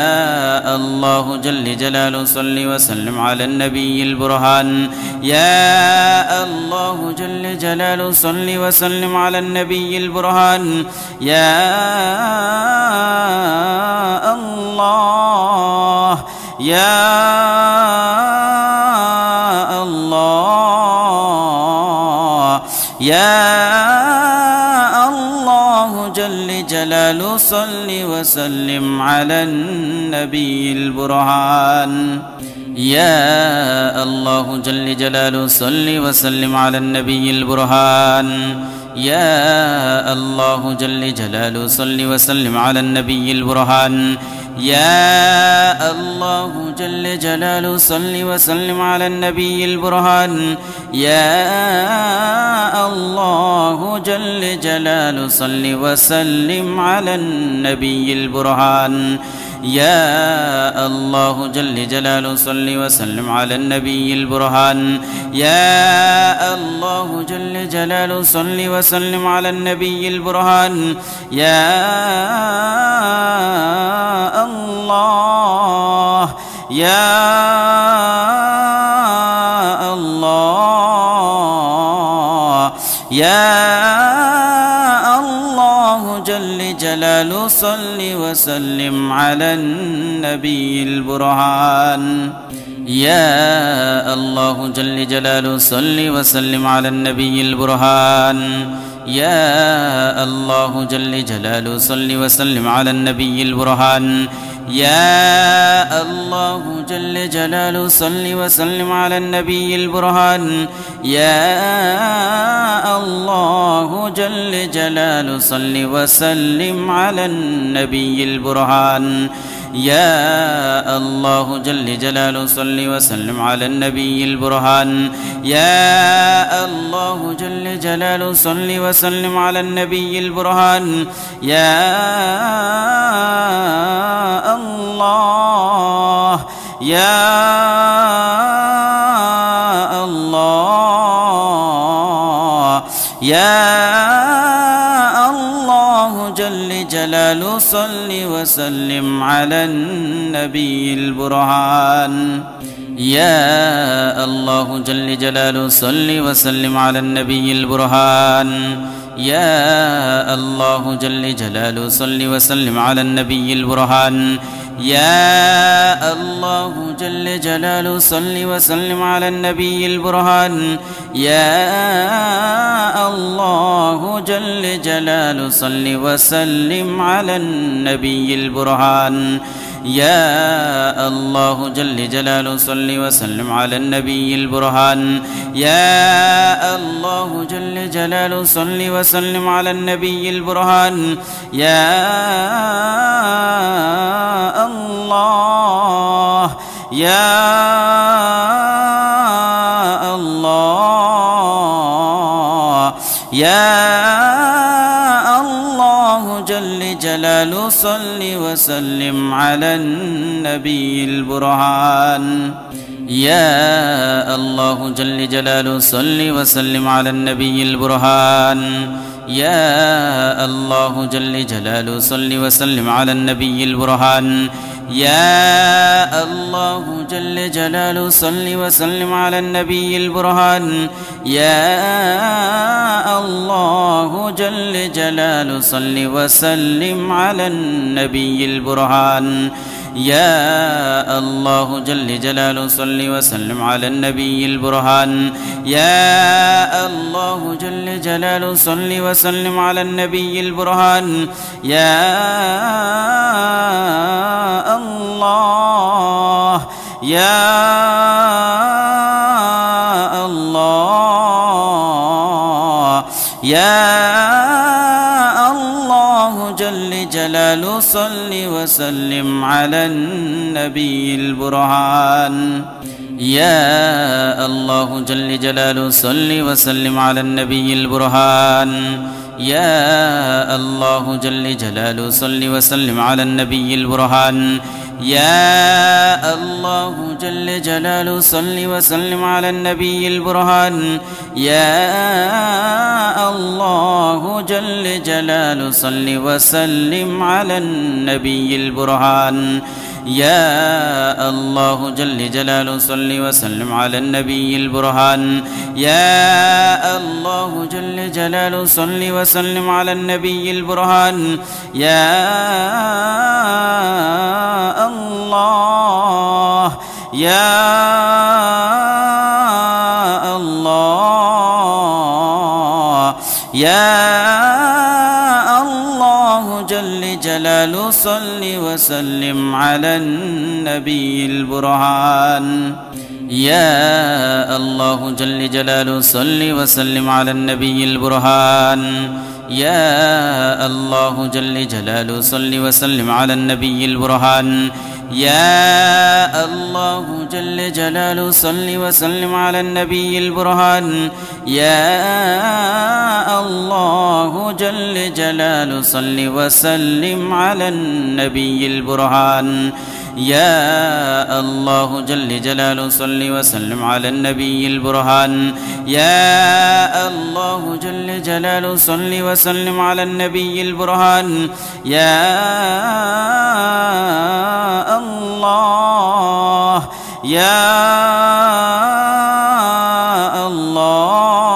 الله جل جلاله صل وسلم على النبي البرهان. يا الله جل جلاله صل وسلم على النبي البرهان. يا الله يا الله يا الله جل جلال صل وسلم على النبي البرهان. يا الله جل جلاله صل وسلم على النبي البرهان. يا الله جل جلاله صل وسلم على النبي البرهان. يا الله جل جلاله صل وسلم على النبي البرهان. يا الله جل جلاله صل وسلم على النبي البرهان. يا الله جل جلاله صل وسلم على النبي البرهان. يا الله جل جلاله صل وسلم على النبي البرهان. يا الله يا الله يا الله جل جلاله صل وسلم على النبي البرهان. يا الله جل جلاله صل وسلم على النبي البرهان. يا الله جل جلاله صل وسلم على النبي البرهان. يا الله جل جلاله صل وسلم على النبي البرهان. يا الله جل جلاله صل وسلم على النبي البرهان. يا الله جل جلاله صل وسلم على النبي البرهان. يا الله جل جلاله صل وسلم على النبي البرهان. يا الله يا الله يا الله جل جلاله صل وسلم على النبي البرهان. يا الله جل جلاله صل وسلم على النبي البرهان. يا الله جل جلاله صل وسلم على النبي البرهان. يا الله جل جلاله صل وسلم على النبي البرهان. يا الله جل جلاله صل وسلم على النبي البرهان. يا الله جل جلاله صل وسلم على النبي البرهان. يا الله جل جلاله صل وسلم على النبي البرهان. يا الله يا الله يا الله جل جلاله صل وسلم على النبي البرهان. يا الله جل جلاله صل وسلم على النبي البرهان. يا الله جل جلاله صل وسلم على النبي البرهان. يا الله جل جلاله صل وسلم على النبي البرهان. يا الله جل جلاله صل وسلم على النبي البرهان. يا الله جل جلاله صل وسلم على النبي البرهان. يا الله جل جلاله صل وسلم على النبي البرهان. يا الله يا الله يا الله جل جلاله صل وسلم على النبي البرهان. يا الله جل جلاله صل وسلم على النبي البرهان. يا الله جل جلاله صل وسلم على النبي البرهان. يا الله جل جلاله صل وسلم على النبي البرهان. يا الله جل جلاله صل وسلم على النبي البرهان. يا الله جل جلاله صل وسلم على النبي البرهان. يا الله جل جلاله صل وسلم على النبي البرهان. يا الله يا الله يا الله جل جل جلاله صل وسلم على النبي البرهان. يا الله جل جلاله صل وسلم على النبي البرهان. يا الله جل جلاله صل وسلم على النبي البرهان. يا الله جل جلاله صل وسلم على النبي البرهان. يا الله جل جلاله صل وسلم على النبي البرهان. يا الله جل جلاله صل وسلم على النبي البرهان. يا الله جل جلاله صل وسلم على النبي البرهان. يا الله يا الله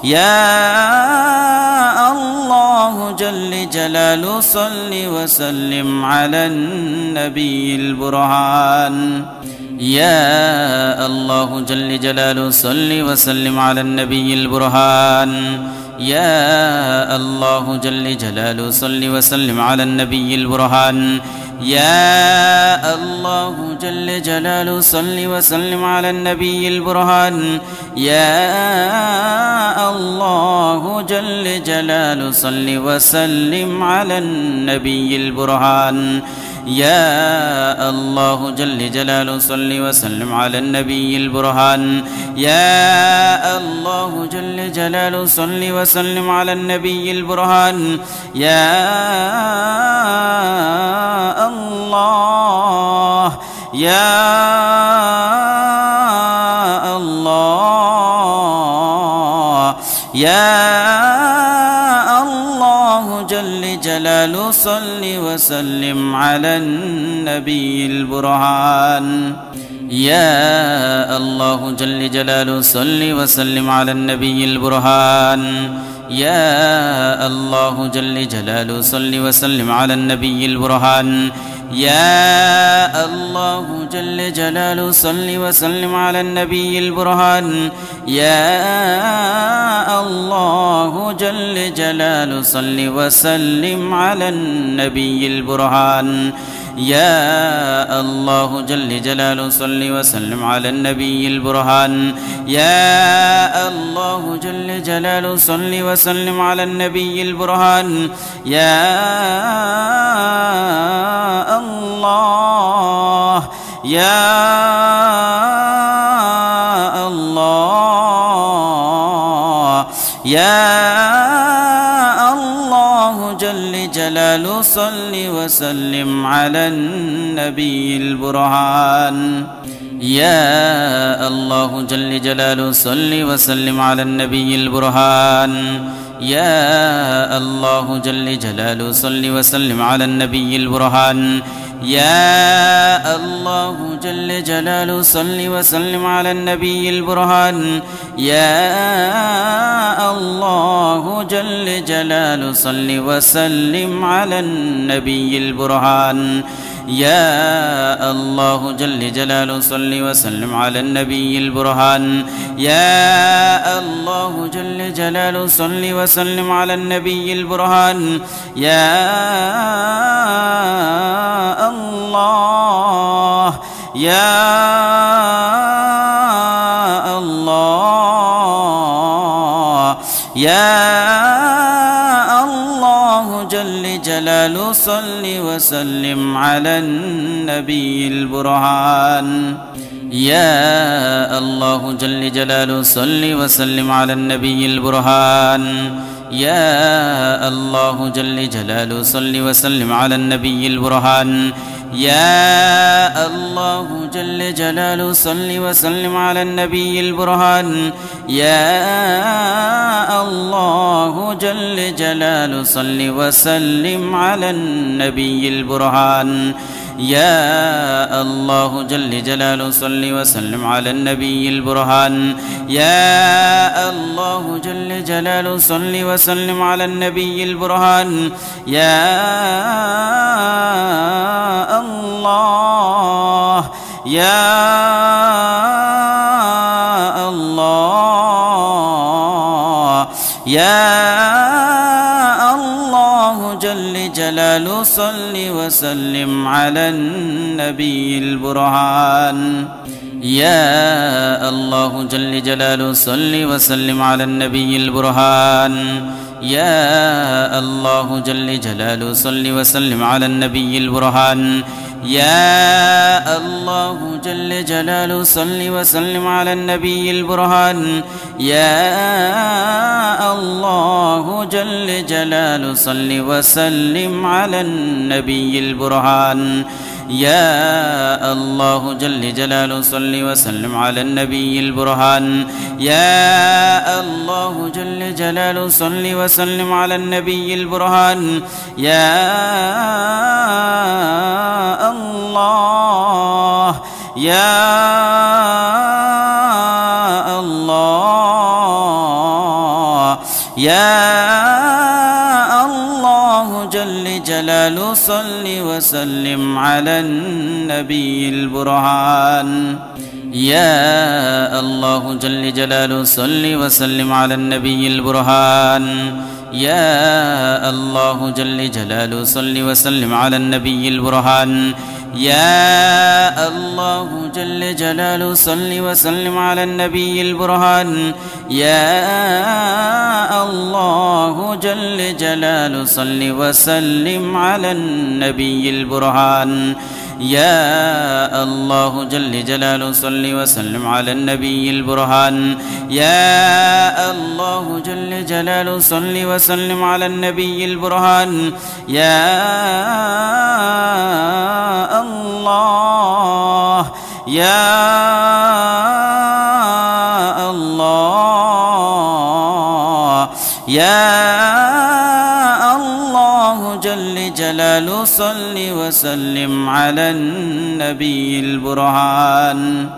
يا الله جل جلاله صل وسلم على النبي البرهان. يا الله جل جلاله صل وسلم على النبي البرهان. يا الله جل جلاله صل وسلم على النبي البرهان. يا الله جل جلاله صل وسلم على النبي البرهان. يا الله جل جلاله صل وسلم على النبي البرهان. يا الله جل جلاله صل وسلم على النبي البرهان. يا الله جل جلاله صل وسلم على النبي البرهان. يا الله يا الله يا الله جل جلاله صل وسلم على النبي البرهان. يا الله جل جلاله صل وسلم على النبي البرهان. يا الله جل جلاله صل وسلم على النبي البرهان. يا الله جل جلاله صل وسلم على النبي البرهان. يا الله جل جلاله صل وسلم على النبي البرهان. يا الله جل جلاله صل وسلم على النبي البرهان. يا الله جل جلاله صل وسلم على النبي البرهان. يا الله يا الله يا الله جل جلاله صل وسلم على النبي البرهان. يا الله جل جلاله صل وسلم على النبي البرهان. يا الله جل جلاله صل وسلم على النبي البرهان. يا الله جل جلاله صل وسلم على النبي البرهان. يا الله جل جلاله صل وسلم على النبي البرهان. يا الله جل جلاله صل وسلم على النبي البرهان. يا الله جل جلاله صل وسلم على النبي البرهان. يا الله يا الله يا الله جل جلاله صل وسلم على النبي البرهان. يا الله جل جلاله صل وسلم على النبي البرهان. يا الله جل جلاله صل وسلم على النبي البرهان. يا الله جل جلاله صل وسلم على النبي البرهان. يا الله جل جلاله صل وسلم على النبي البرهان. يا الله جل جلاله صل وسلم على النبي البرهان. يا الله جل جلاله صل وسلم على النبي البرهان. يا الله يا الله يا الله جلاله صل وسلم على النبي البرهان يا الله جل جلاله صل وسلم على النبي البرهان يا الله جل جلاله صل وسلم على النبي البرهان يا الله جل جلاله صل وسلم على النبي البرهان يا الله جل جلاله صل وسلم على النبي البرهان يا الله جل جلاله صل وسلم على النبي البرهان يا الله جل جلاله صل وسلم على النبي البرهان يا الله يا الله يا الله جل جلاله صل وسلم على النبي البرهان يا الله جل جلاله صل وسلم على النبي البرهان يا الله جل جلاله صل وسلم على النبي البرهان يا الله جل جلاله صل وسلم على النبي البرهان يا الله جل جلاله صل وسلم على النبي البرهان يا الله جل جلاله صل وسلم على النبي البرهان يا الله جل جلاله صل وسلم على النبي البرهان يا الله يا الله يا الله جل جلاله صل وسلم على النبي البرهان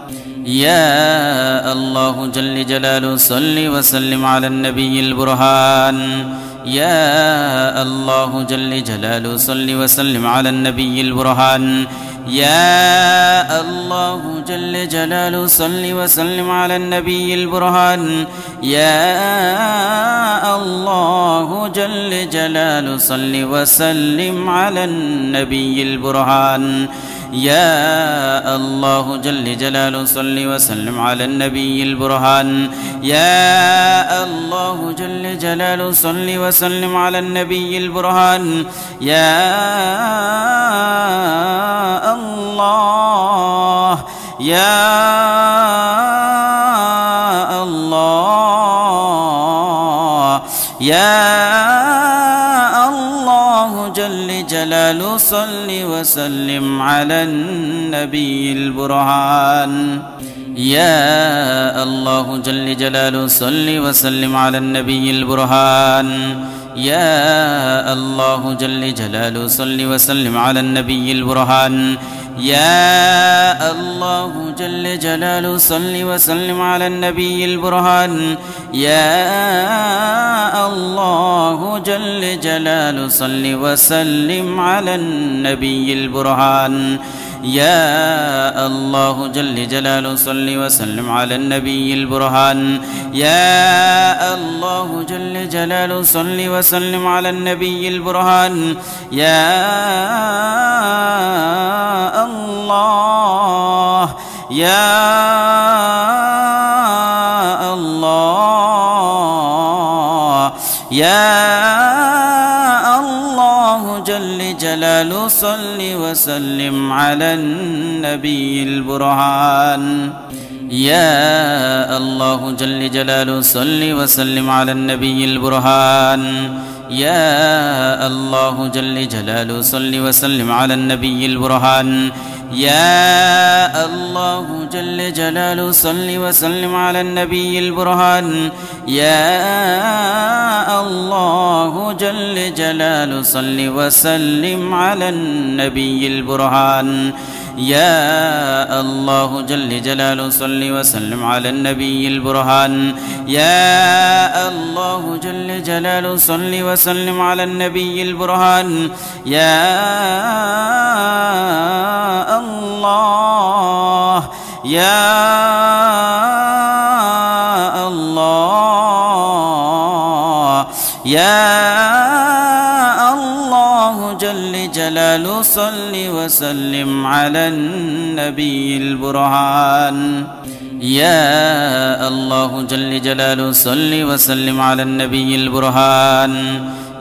يا الله جل جلاله صل وسلم على النبي البرهان يا الله جل جلاله صل وسلم على النبي البرهان يا الله جل جلاله صل وسلم على النبي البرهان يا الله جل جلاله صل وسلم على النبي البرهان يا الله جل جلاله صل وسلم على النبي البرهان يا الله جل جلاله صل وسلم على النبي البرهان يا الله يا الله يا الله جل جلاله صل وسلم على النبي البرهان يا الله جل جلاله صل وسلم على النبي البرهان يا الله جل جلاله صل وسلم على النبي البرهان يا الله جل جلاله صل وسلم على النبي البرهان يا الله جل جلاله صل وسلم على النبي البرهان يا الله جل جلاله صل وسلم على النبي البرهان يا الله جل جلاله صل وسلم على النبي البرهان يا الله يا الله يا الله جل جلاله صل وسلم على النبي البرهان يا الله جل جلاله صل وسلم على النبي البرهان يا الله جل جلاله صل وسلم على النبي البرهان يا الله جل جلاله صل وسلم على النبي البرهان يا الله جل جلاله صل وسلم على النبي البرهان يا الله جل جلاله صل وسلم على النبي البرهان يا الله جل جلاله صل وسلم على النبي البرهان يا الله يا الله يا الله جل جلاله صل وسلم على النبي البرهان يا الله جل جلاله صل وسلم على النبي البرهان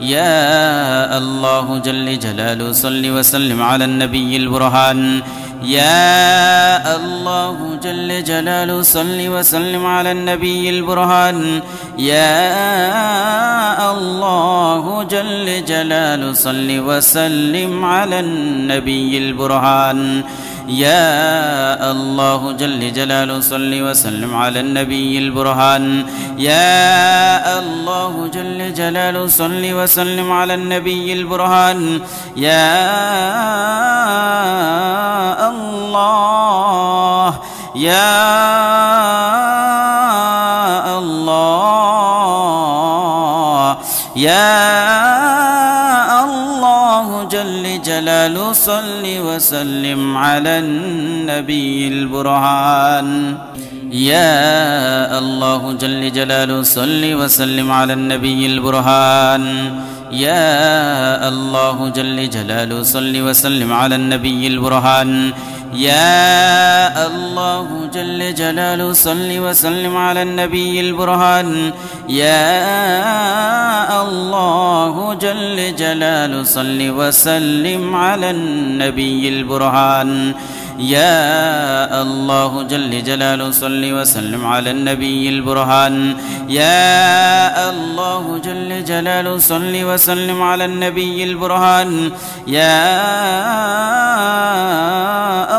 يا الله جل جلاله صل وسلم على النبي البرهان يا الله جل جلاله صل وسلم على النبي البرهان يا الله جل جلاله صل وسلم على النبي البرهان يا الله جل جلاله صل وسلم على النبي البرهان يا الله جل جلاله صل وسلم على النبي البرهان يا الله يا الله يا الله جل جلاله صل وسلم على النبي البرهان يا الله جل جلاله صل وسلم على النبي البرهان يا الله جل جلاله صل وسلم على النبي البرهان يا الله جل جلاله صل وسلم على النبي البرهان يا الله جل جلاله صل وسلم على النبي البرهان يا الله جل جلاله صل وسلم على النبي البرهان يا الله جل جلاله صل وسلم على النبي البرهان يا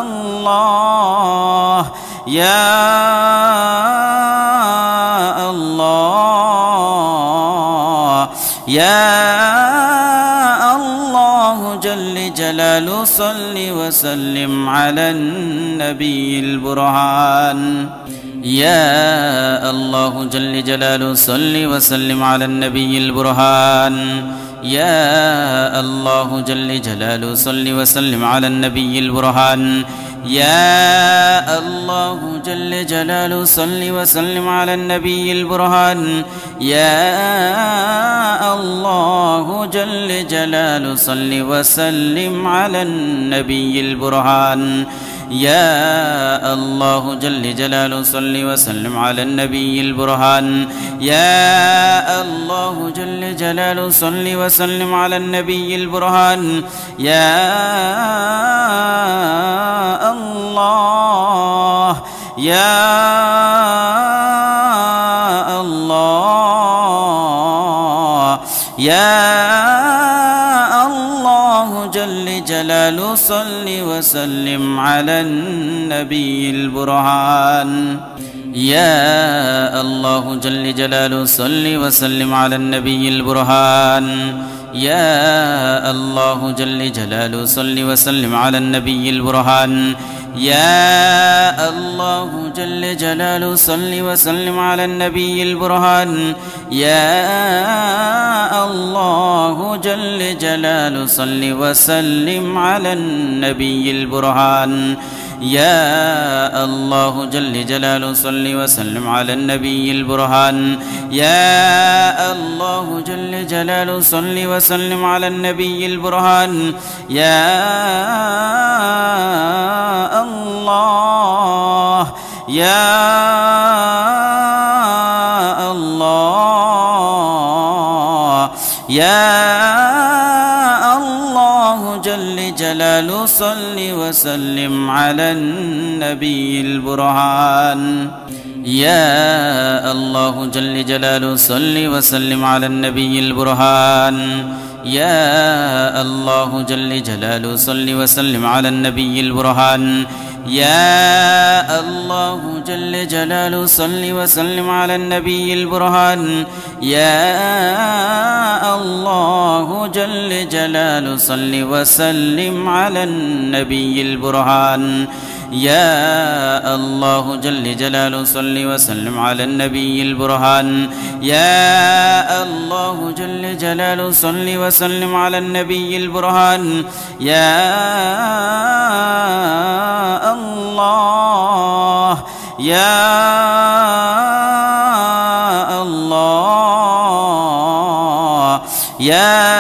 الله يا الله يا الله جل جلاله صل وسلم على النبي البرهان يا الله جل جلاله صل وسلم على النبي البرهان يا الله جل جلاله صل وسلم على النبي البرهان يا الله جل جلاله صل وسلم على النبي البرهان يا الله جل جلاله صل وسلم على النبي البرهان يا الله جل جلاله صل وسلم على النبي البرهان يا الله جل جلاله صل وسلم على النبي البرهان يا الله يا الله يا الله جل جلاله صل وسلم على النبي البرهان يا الله جل جلاله صل وسلم على النبي البرهان يا الله جل جلاله صل وسلم على النبي البرهان يا الله جل جلاله صل وسلم على النبي البرهان يا الله جل جلاله صل وسلم على النبي البرهان يا الله جل جلاله صل وسلم على النبي البرهان يا الله جل جلاله صل وسلم على النبي البرهان يا الله يا الله يا الله جل جلاله صل وسلم على النبي البرهان يا الله جل جلاله صل وسلم على النبي البرهان يا الله جل جلاله صل وسلم على النبي البرهان يا الله جل جلاله صل وسلم على النبي البرهان يا الله جل جلاله صل وسلم على النبي البرهان يا الله جل جلاله صل وسلم على النبي البرهان يا الله جل جلاله صل وسلم على النبي البرهان يا الله يا الله يا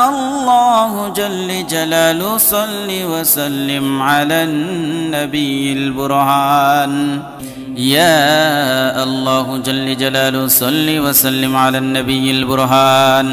الله جل جلال صل وسلم على النبي البرهان. يا الله جل جلاله صل وسلم على النبي البرهان.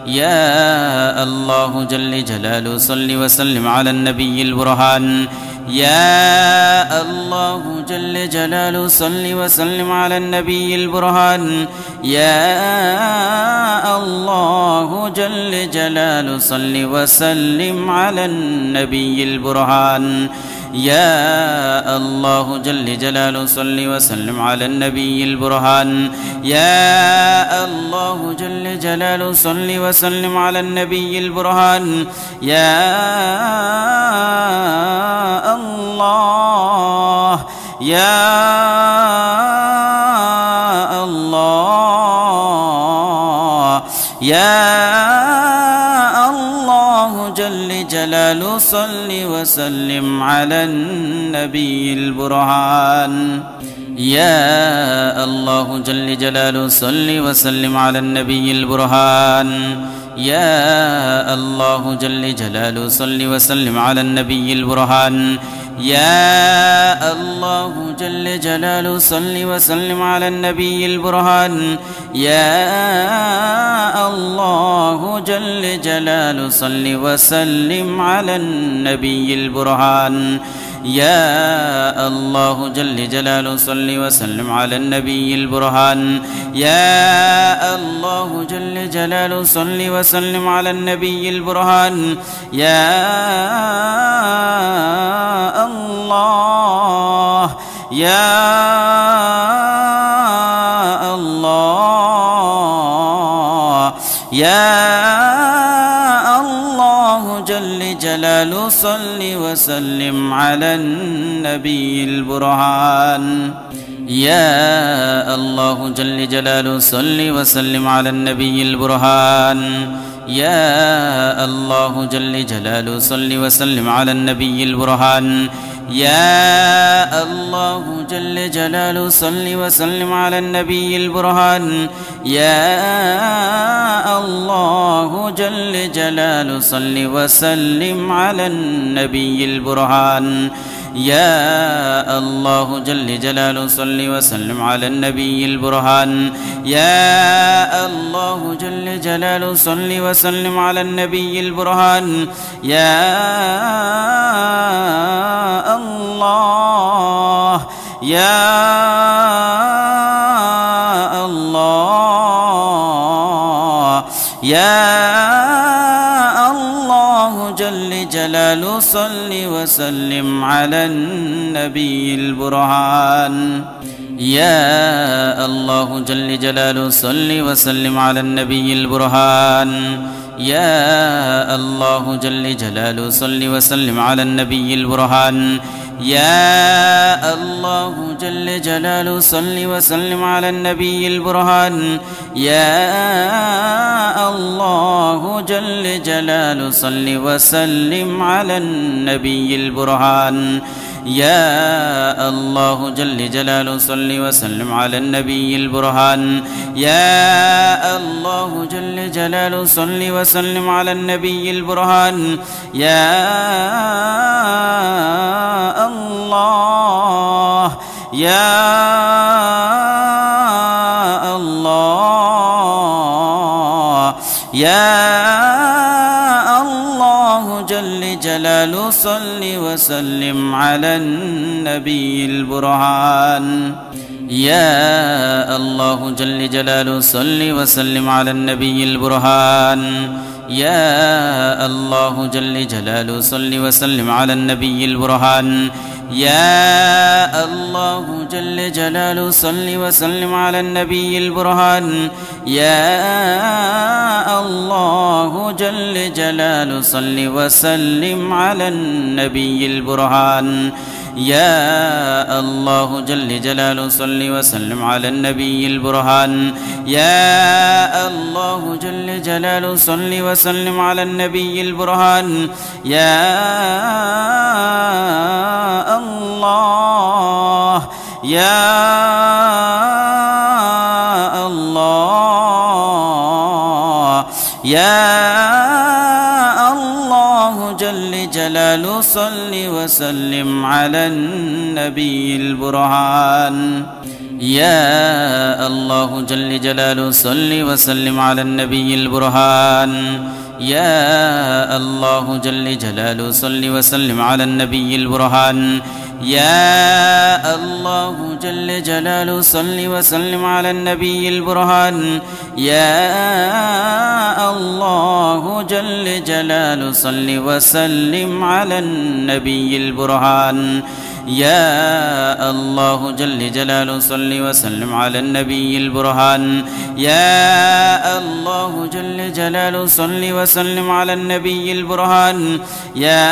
يا الله جل جلاله صل وسلم على النبي البرهان. يا الله جل جلاله صل وسلم على النبي البرهان. يا الله جل جلاله صل وسلم على النبي البرهان. يا الله جل جلاله صل وسلم على النبي البرهان. يا الله جل جلاله صل وسلم على النبي البرهان. يا الله يا الله يا الله جل جلاله صل وسلم على النبي البرهان. يا الله جل جلاله صل وسلم على النبي البرهان. يا الله جل جلاله صل وسلم على النبي البرهان. يا الله جل جلاله صل وسلم على النبي البرهان. يا الله جل جلاله صل وسلم على النبي البرهان. يا الله جل جلاله صل وسلم على النبي البرهان. يا الله جل جلاله صل وسلم على النبي البرهان. يا الله يا الله يا الله جل جلاله صل وسلم على النبي البرهان. يا الله جل جلاله صل وسلم على النبي البرهان. يا الله جل جلاله صل وسلم على النبي البرهان. يا الله جل جلاله صل وسلم على النبي البرهان. يا الله جل جلاله صل وسلم على النبي البرهان. يا الله جل جلاله صل وسلم على النبي البرهان. يا الله جل جلاله صل وسلم على النبي البرهان. يا الله يا الله يا الله جل جلاله صل وسلم على النبي البرهان. يا الله جل جلاله صل وسلم على النبي البرهان. يا الله جل جلاله صل وسلم على النبي البرهان. يا الله جل جلاله صل وسلم على النبي البرهان. يا الله جل جلاله صل وسلم على النبي البرهان. يا الله جل جلاله صل وسلم على النبي البرهان. يا الله جل جلاله صل وسلم على النبي البرهان. يا الله يا الله يا الله جل جلاله صل وسلم على النبي البرهان. يا الله جل جلاله صل وسلم على النبي البرهان. يا الله جل جلاله صل وسلم على النبي البرهان. يا الله جل جلاله صل وسلم على النبي البرهان. يا الله جل جلاله صل وسلم على النبي البرهان. يا الله جل جلاله صل وسلم على النبي البرهان. يا الله جل جلاله صل وسلم على النبي البرهان. يا الله يا الله يا الله جل جلال صل وسلم على النبي البرهان. يا الله جل جلاله صل وسلم على النبي البرهان. يا الله جل جلاله صل وسلم على النبي البرهان. يا الله جل جلاله صل وسلم على النبي البرهان. يا الله جل جلاله صل وسلم على النبي البرهان. يا الله جل جلاله صل وسلم على النبي البرهان. يا الله جل جلاله صل وسلم على النبي البرهان. يا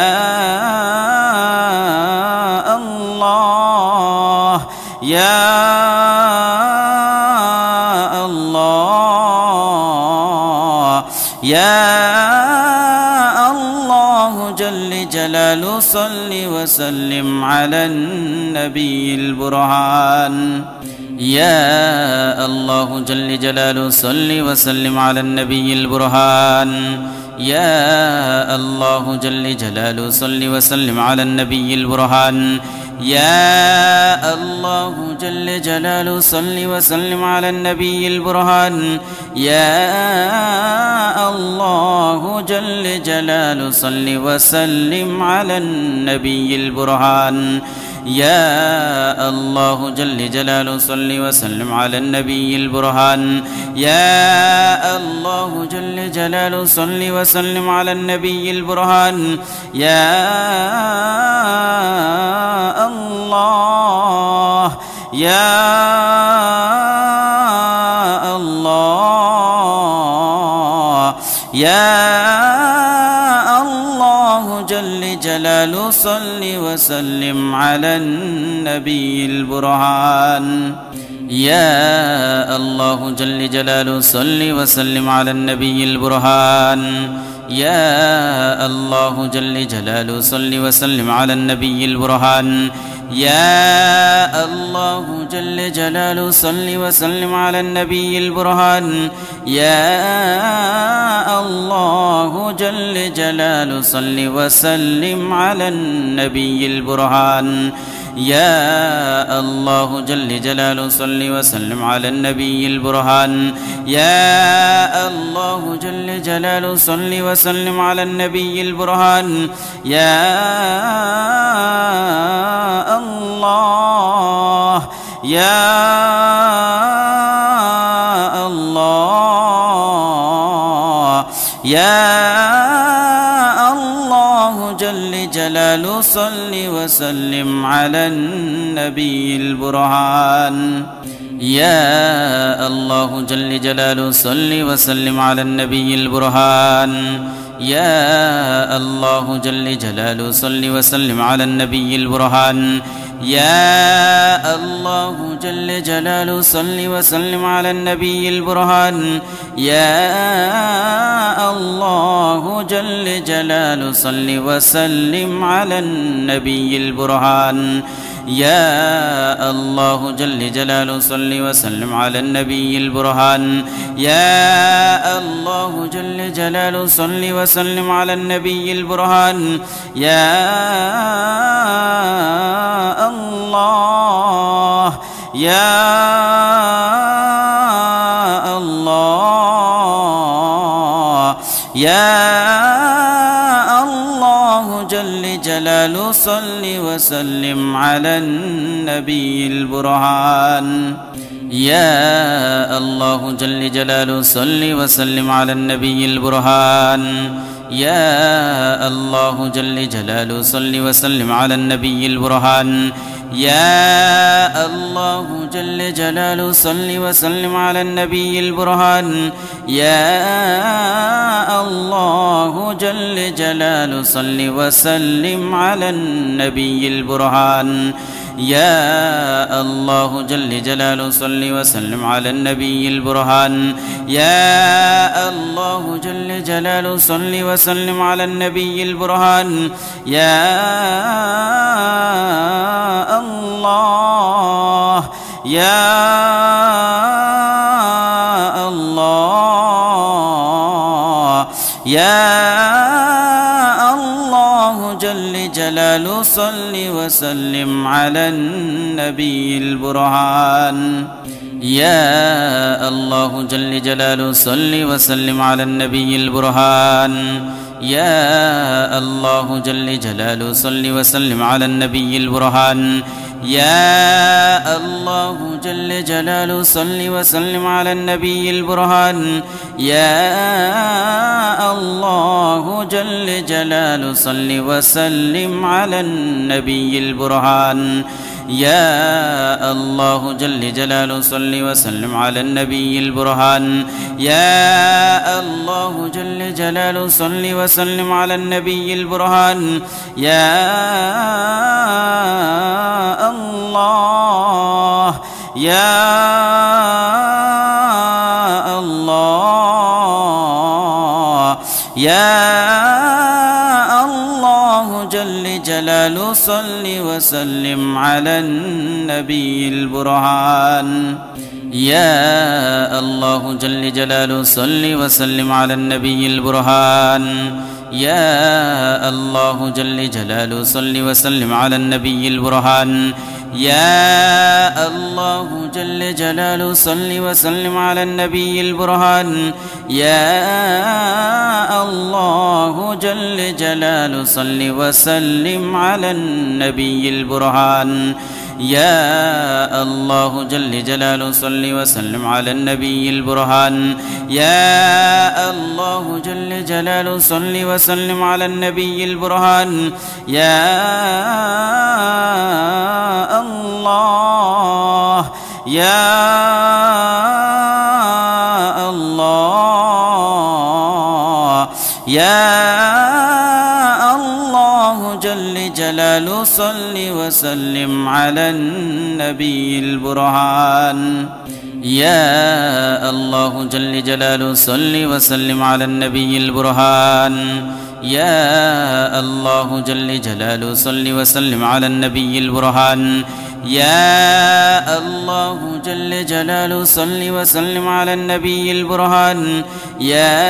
الله يا الله يا الله جل جلاله صل وسلم على النبي البرهان. يا الله جل جلاله صل وسلم على النبي البرهان. يا الله جل جلاله صل وسلم على النبي البرهان. يا الله جل جلاله صل وسلم على النبي البرهان. يا الله جل جلاله صل وسلم على النبي البرهان. يا الله جل جلاله صل وسلم على النبي البرهان. يا الله جل جلاله صل وسلم على النبي البرهان. يا الله يا الله يا الله جل جلاله صل وسلم على النبي البرهان. يا الله جل جلاله صل وسلم على النبي البرهان. يا الله جل جلاله صل وسلم على النبي البرهان. يا الله جل جلاله صل وسلم على النبي البرهان. يا الله جل جلاله صل وسلم على النبي البرهان. يا الله جل جلاله صل وسلم على النبي البرهان. يا الله جل جلاله صل وسلم على النبي البرهان. يا الله يا الله يا الله جل جلاله صل وسلم على النبي البرهان. يا الله جل جلاله صل وسلم على النبي البرهان. يا الله جل جلاله صل وسلم على النبي البرهان. يا الله جل جلاله صل وسلم على النبي البرهان. يا الله جل جلاله صل وسلم على النبي البرهان. يا الله جل جلاله صل وسلم على النبي البرهان. يا الله جل جلاله صل وسلم على النبي البرهان. يا الله يا الله يا الله جل جلاله صل وسلم على النبي البرهان. يا الله جل جلاله صل وسلم على النبي البرهان. يا الله جل جلاله صل وسلم على النبي البرهان. يا الله جل جلاله صل وسلم على النبي البرهان. يا الله جل جلاله صل وسلم على النبي البرهان. يا الله جل جلاله صل وسلم على النبي البرهان. يا الله جل جلاله صل وسلم على النبي البرهان. يا الله يا الله يا الله جل جلاله صل وسلم على النبي البرهان. يا الله جل جلاله صل وسلم على النبي البرهان. يا الله جل جلاله صل وسلم على النبي البرهان. يا الله جل جلاله صل وسلم على النبي البرهان. يا الله جل جلاله صل وسلم على النبي البرهان. يا الله جل جلاله صل وسلم على النبي البرهان. يا الله جل جلاله صل وسلم على النبي البرهان. يا الله يا الله يا الله جل جلاله صل وسلم على النبي البرهان. يا الله جل جلاله صل وسلم على النبي البرهان. يا الله جل جلاله صل وسلم على النبي البرهان. يا الله جل جلاله صل وسلم على النبي البرهان. يا الله جل جلاله صل وسلم على النبي البرهان. يا الله جل جلاله صل وسلم على النبي البرهان. يا الله جل جلاله صل وسلم على النبي البرهان. يا الله يا الله يا الله جل جلاله صل وسلم على النبي البرهان. يا الله جل جلاله صل وسلم على النبي البرهان. يا الله جل جلاله صل وسلم على النبي البرهان. يا الله جل جلاله صل وسلم على النبي البرهان. يا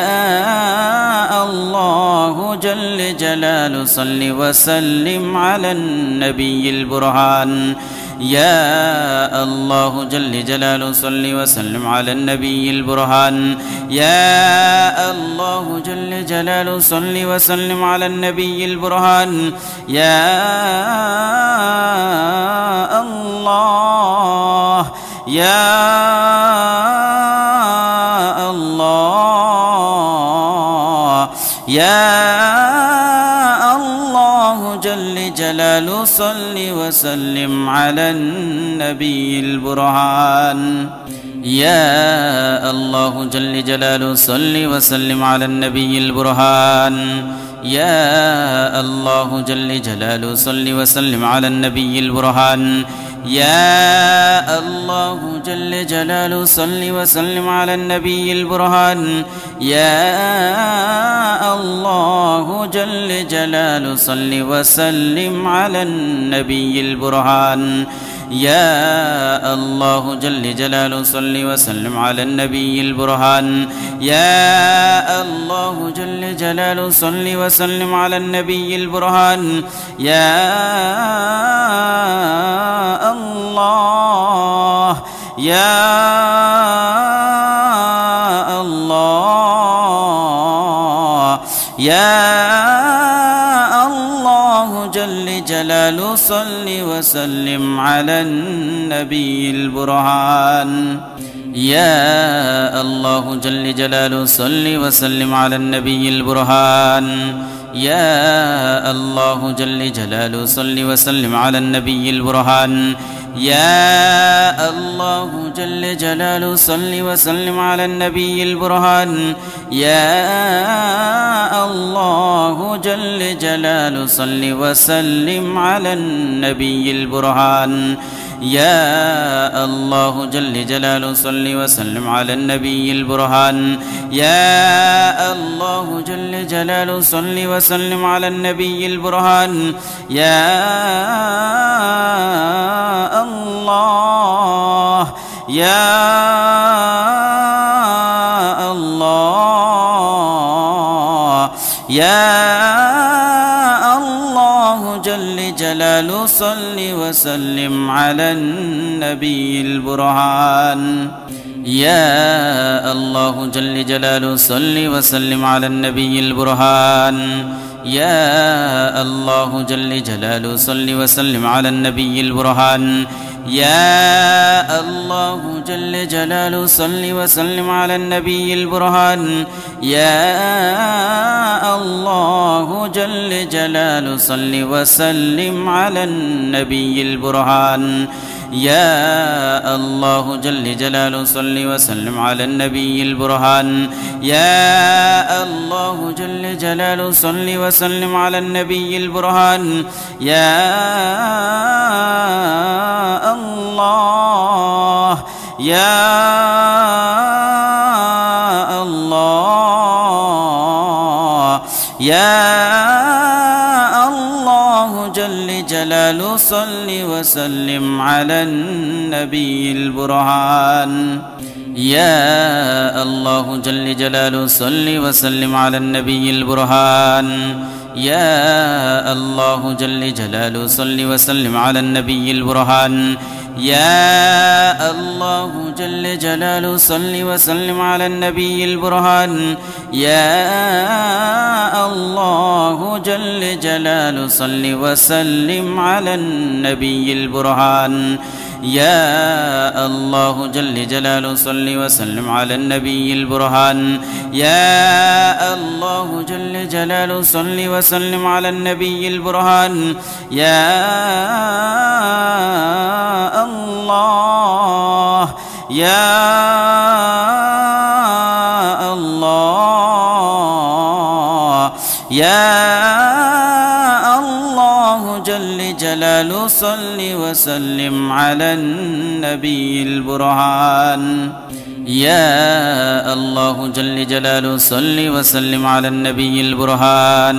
الله جل جلاله صل وسلم على النبي البرهان. يا الله جل جلاله صل وسلم على النبي البرهان. يا الله جل جلاله صل وسلم على النبي البرهان. يا الله يا الله يا الله جل جلاله صل وسلم على النبي البرهان. يا الله جل جلاله صل وسلم على النبي البرهان. يا الله جل جلاله صل وسلم على النبي البرهان. يا الله جل جلاله صل وسلم على النبي البرهان. يا الله جل جلاله صل وسلم على النبي البرهان. يا الله جل جلاله صل وسلم على النبي البرهان. يا الله جل جلاله صل وسلم على النبي البرهان. يا الله يا الله يا الله جل جلاله صل وسلم على النبي البرهان. يا الله جل جلاله صل وسلم على النبي البرهان. يا الله جل جلاله صل وسلم على النبي البرهان. يا الله جل جلاله صل وسلم على النبي البرهان. يا الله جل جلاله صل وسلم على النبي البرهان. يا الله جل جلاله صل وسلم على النبي البرهان. يا الله جل جلاله صل وسلم على النبي البرهان. يا الله يا الله يا الله جل جلاله صل وسلم على النبي البرهان يا الله جل جلاله صل وسلم على النبي البرهان يا الله جل جلاله صل وسلم على النبي البرهان يا الله جل جلاله صل وسلم على النبي البرهان يا الله جل جلاله صل وسلم على النبي البرهان يا الله جل جلاله صل وسلم على النبي البرهان يا الله جل جلاله صل وسلم على النبي البرهان يا الله يا الله يا الله جل جلاله صل وسلم على النبي البرهان يا الله جل جلاله صل وسلم على النبي البرهان يا الله جل جلاله صل وسلم على النبي البرهان يا الله جل جلاله صل وسلم على النبي البرهان يا الله جل جلاله صل وسلم على النبي البرهان يا الله جل جلاله صل وسلم على النبي البرهان يا الله جل جلاله صل وسلم على النبي البرهان يا الله يا الله يا الله جل جلاله صل وسلم على النبي البرهان يا الله جل جلاله صل وسلم على النبي البرهان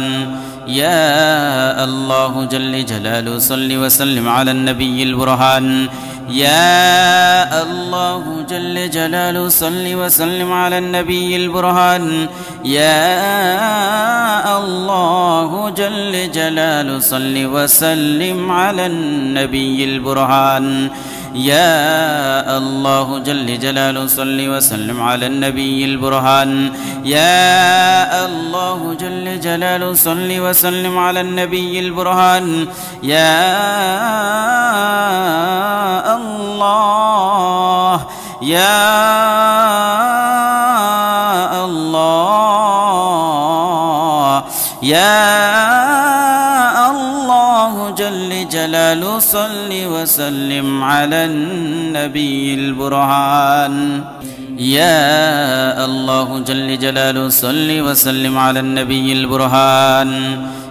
يا الله جل جلاله صل وسلم على النبي البرهان يا الله جل جلاله صل وسلم على النبي البرهان يا الله جل جلاله صل وسلم على النبي البرهان يا الله جل جلاله صل وسلم على النبي البرهان يا الله جل جلاله صل وسلم على النبي البرهان يا الله يا الله يا الله جل جلاله صل وسلم على النبي البرهان يا الله جل جلاله صل وسلم على النبي البرهان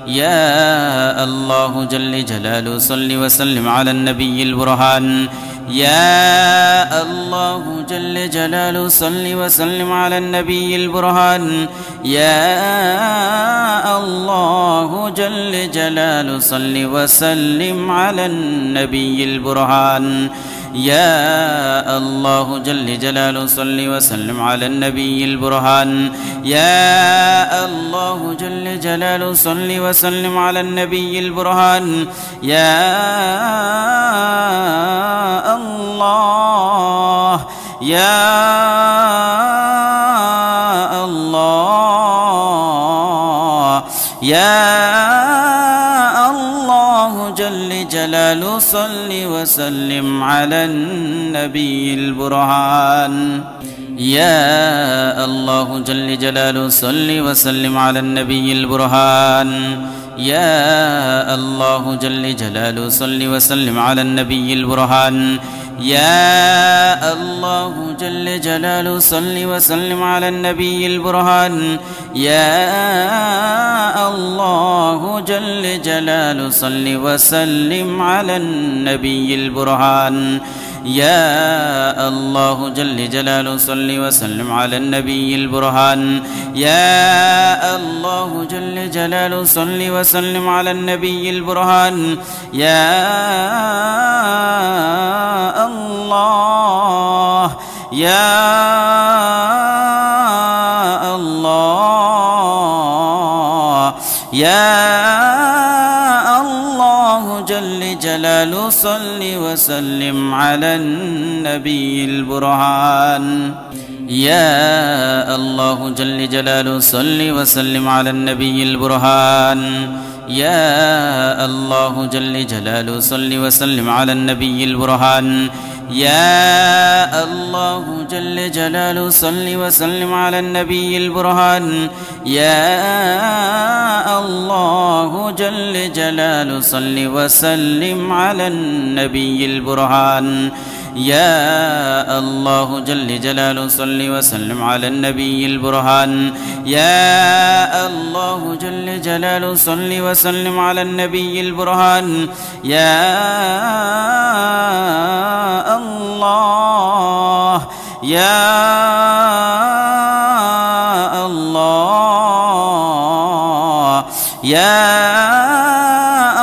يا الله جل جلاله صل وسلم على النبي البرهان يا الله جل جلاله صل وسلم على النبي البرهان يا الله جل جلاله صل وسلم على النبي البرهان يا الله جل جلاله صل وسلم على النبي البرهان يا الله جل جلاله صل وسلم على النبي البرهان يا الله يا الله يا الله جل جلاله صل وسلم على النبي البرهان يا الله جل جلاله صل وسلم على النبي البرهان يا الله جل جلاله صل وسلم على النبي البرهان يا الله جل جلاله صل وسلم على النبي البرهان يا الله جل جلاله صل وسلم على النبي البرهان يا الله جل جلاله صل وسلم على النبي البرهان يا الله جل جلاله صل وسلم على النبي البرهان يا الله يا الله يا الله جل جلال صل وسلم على النبي البرهان. يا الله جل جلاله صل وسلم على النبي البرهان. يا الله جل جلاله صل وسلم على النبي البرهان. يا الله جل جلاله صل وسلم على النبي البرهان. يا الله جل جلاله صل وسلم على النبي البرهان. يا الله جل جلاله صل وسلم على النبي البرهان. يا الله جل جلاله صل وسلم على النبي البرهان. يا الله يا الله يا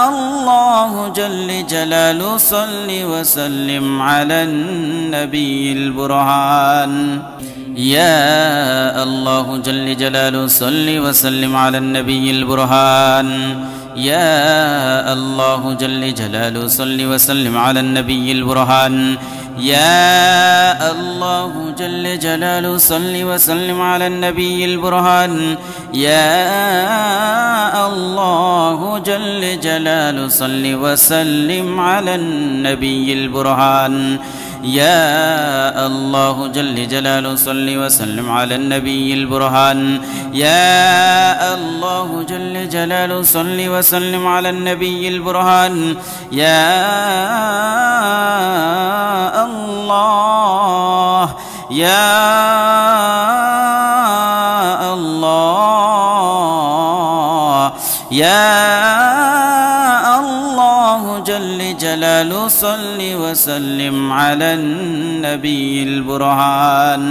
الله جل جلاله صل وسلم على النبي البرهان. يا الله جل جلاله صل وسلم على النبي البرهان. يا الله جل جلاله صل وسلم على النبي البرهان. يا الله جل جلاله صل وسلم على النبي البرهان. يا الله جل جلاله صل وسلم على النبي البرهان. يا الله جل جلاله صل وسلم على النبي البرهان. يا الله جل جلاله صل وسلم على النبي البرهان. يا الله يا الله يا الله جل جلاله صل وسلم على النبي البرهان.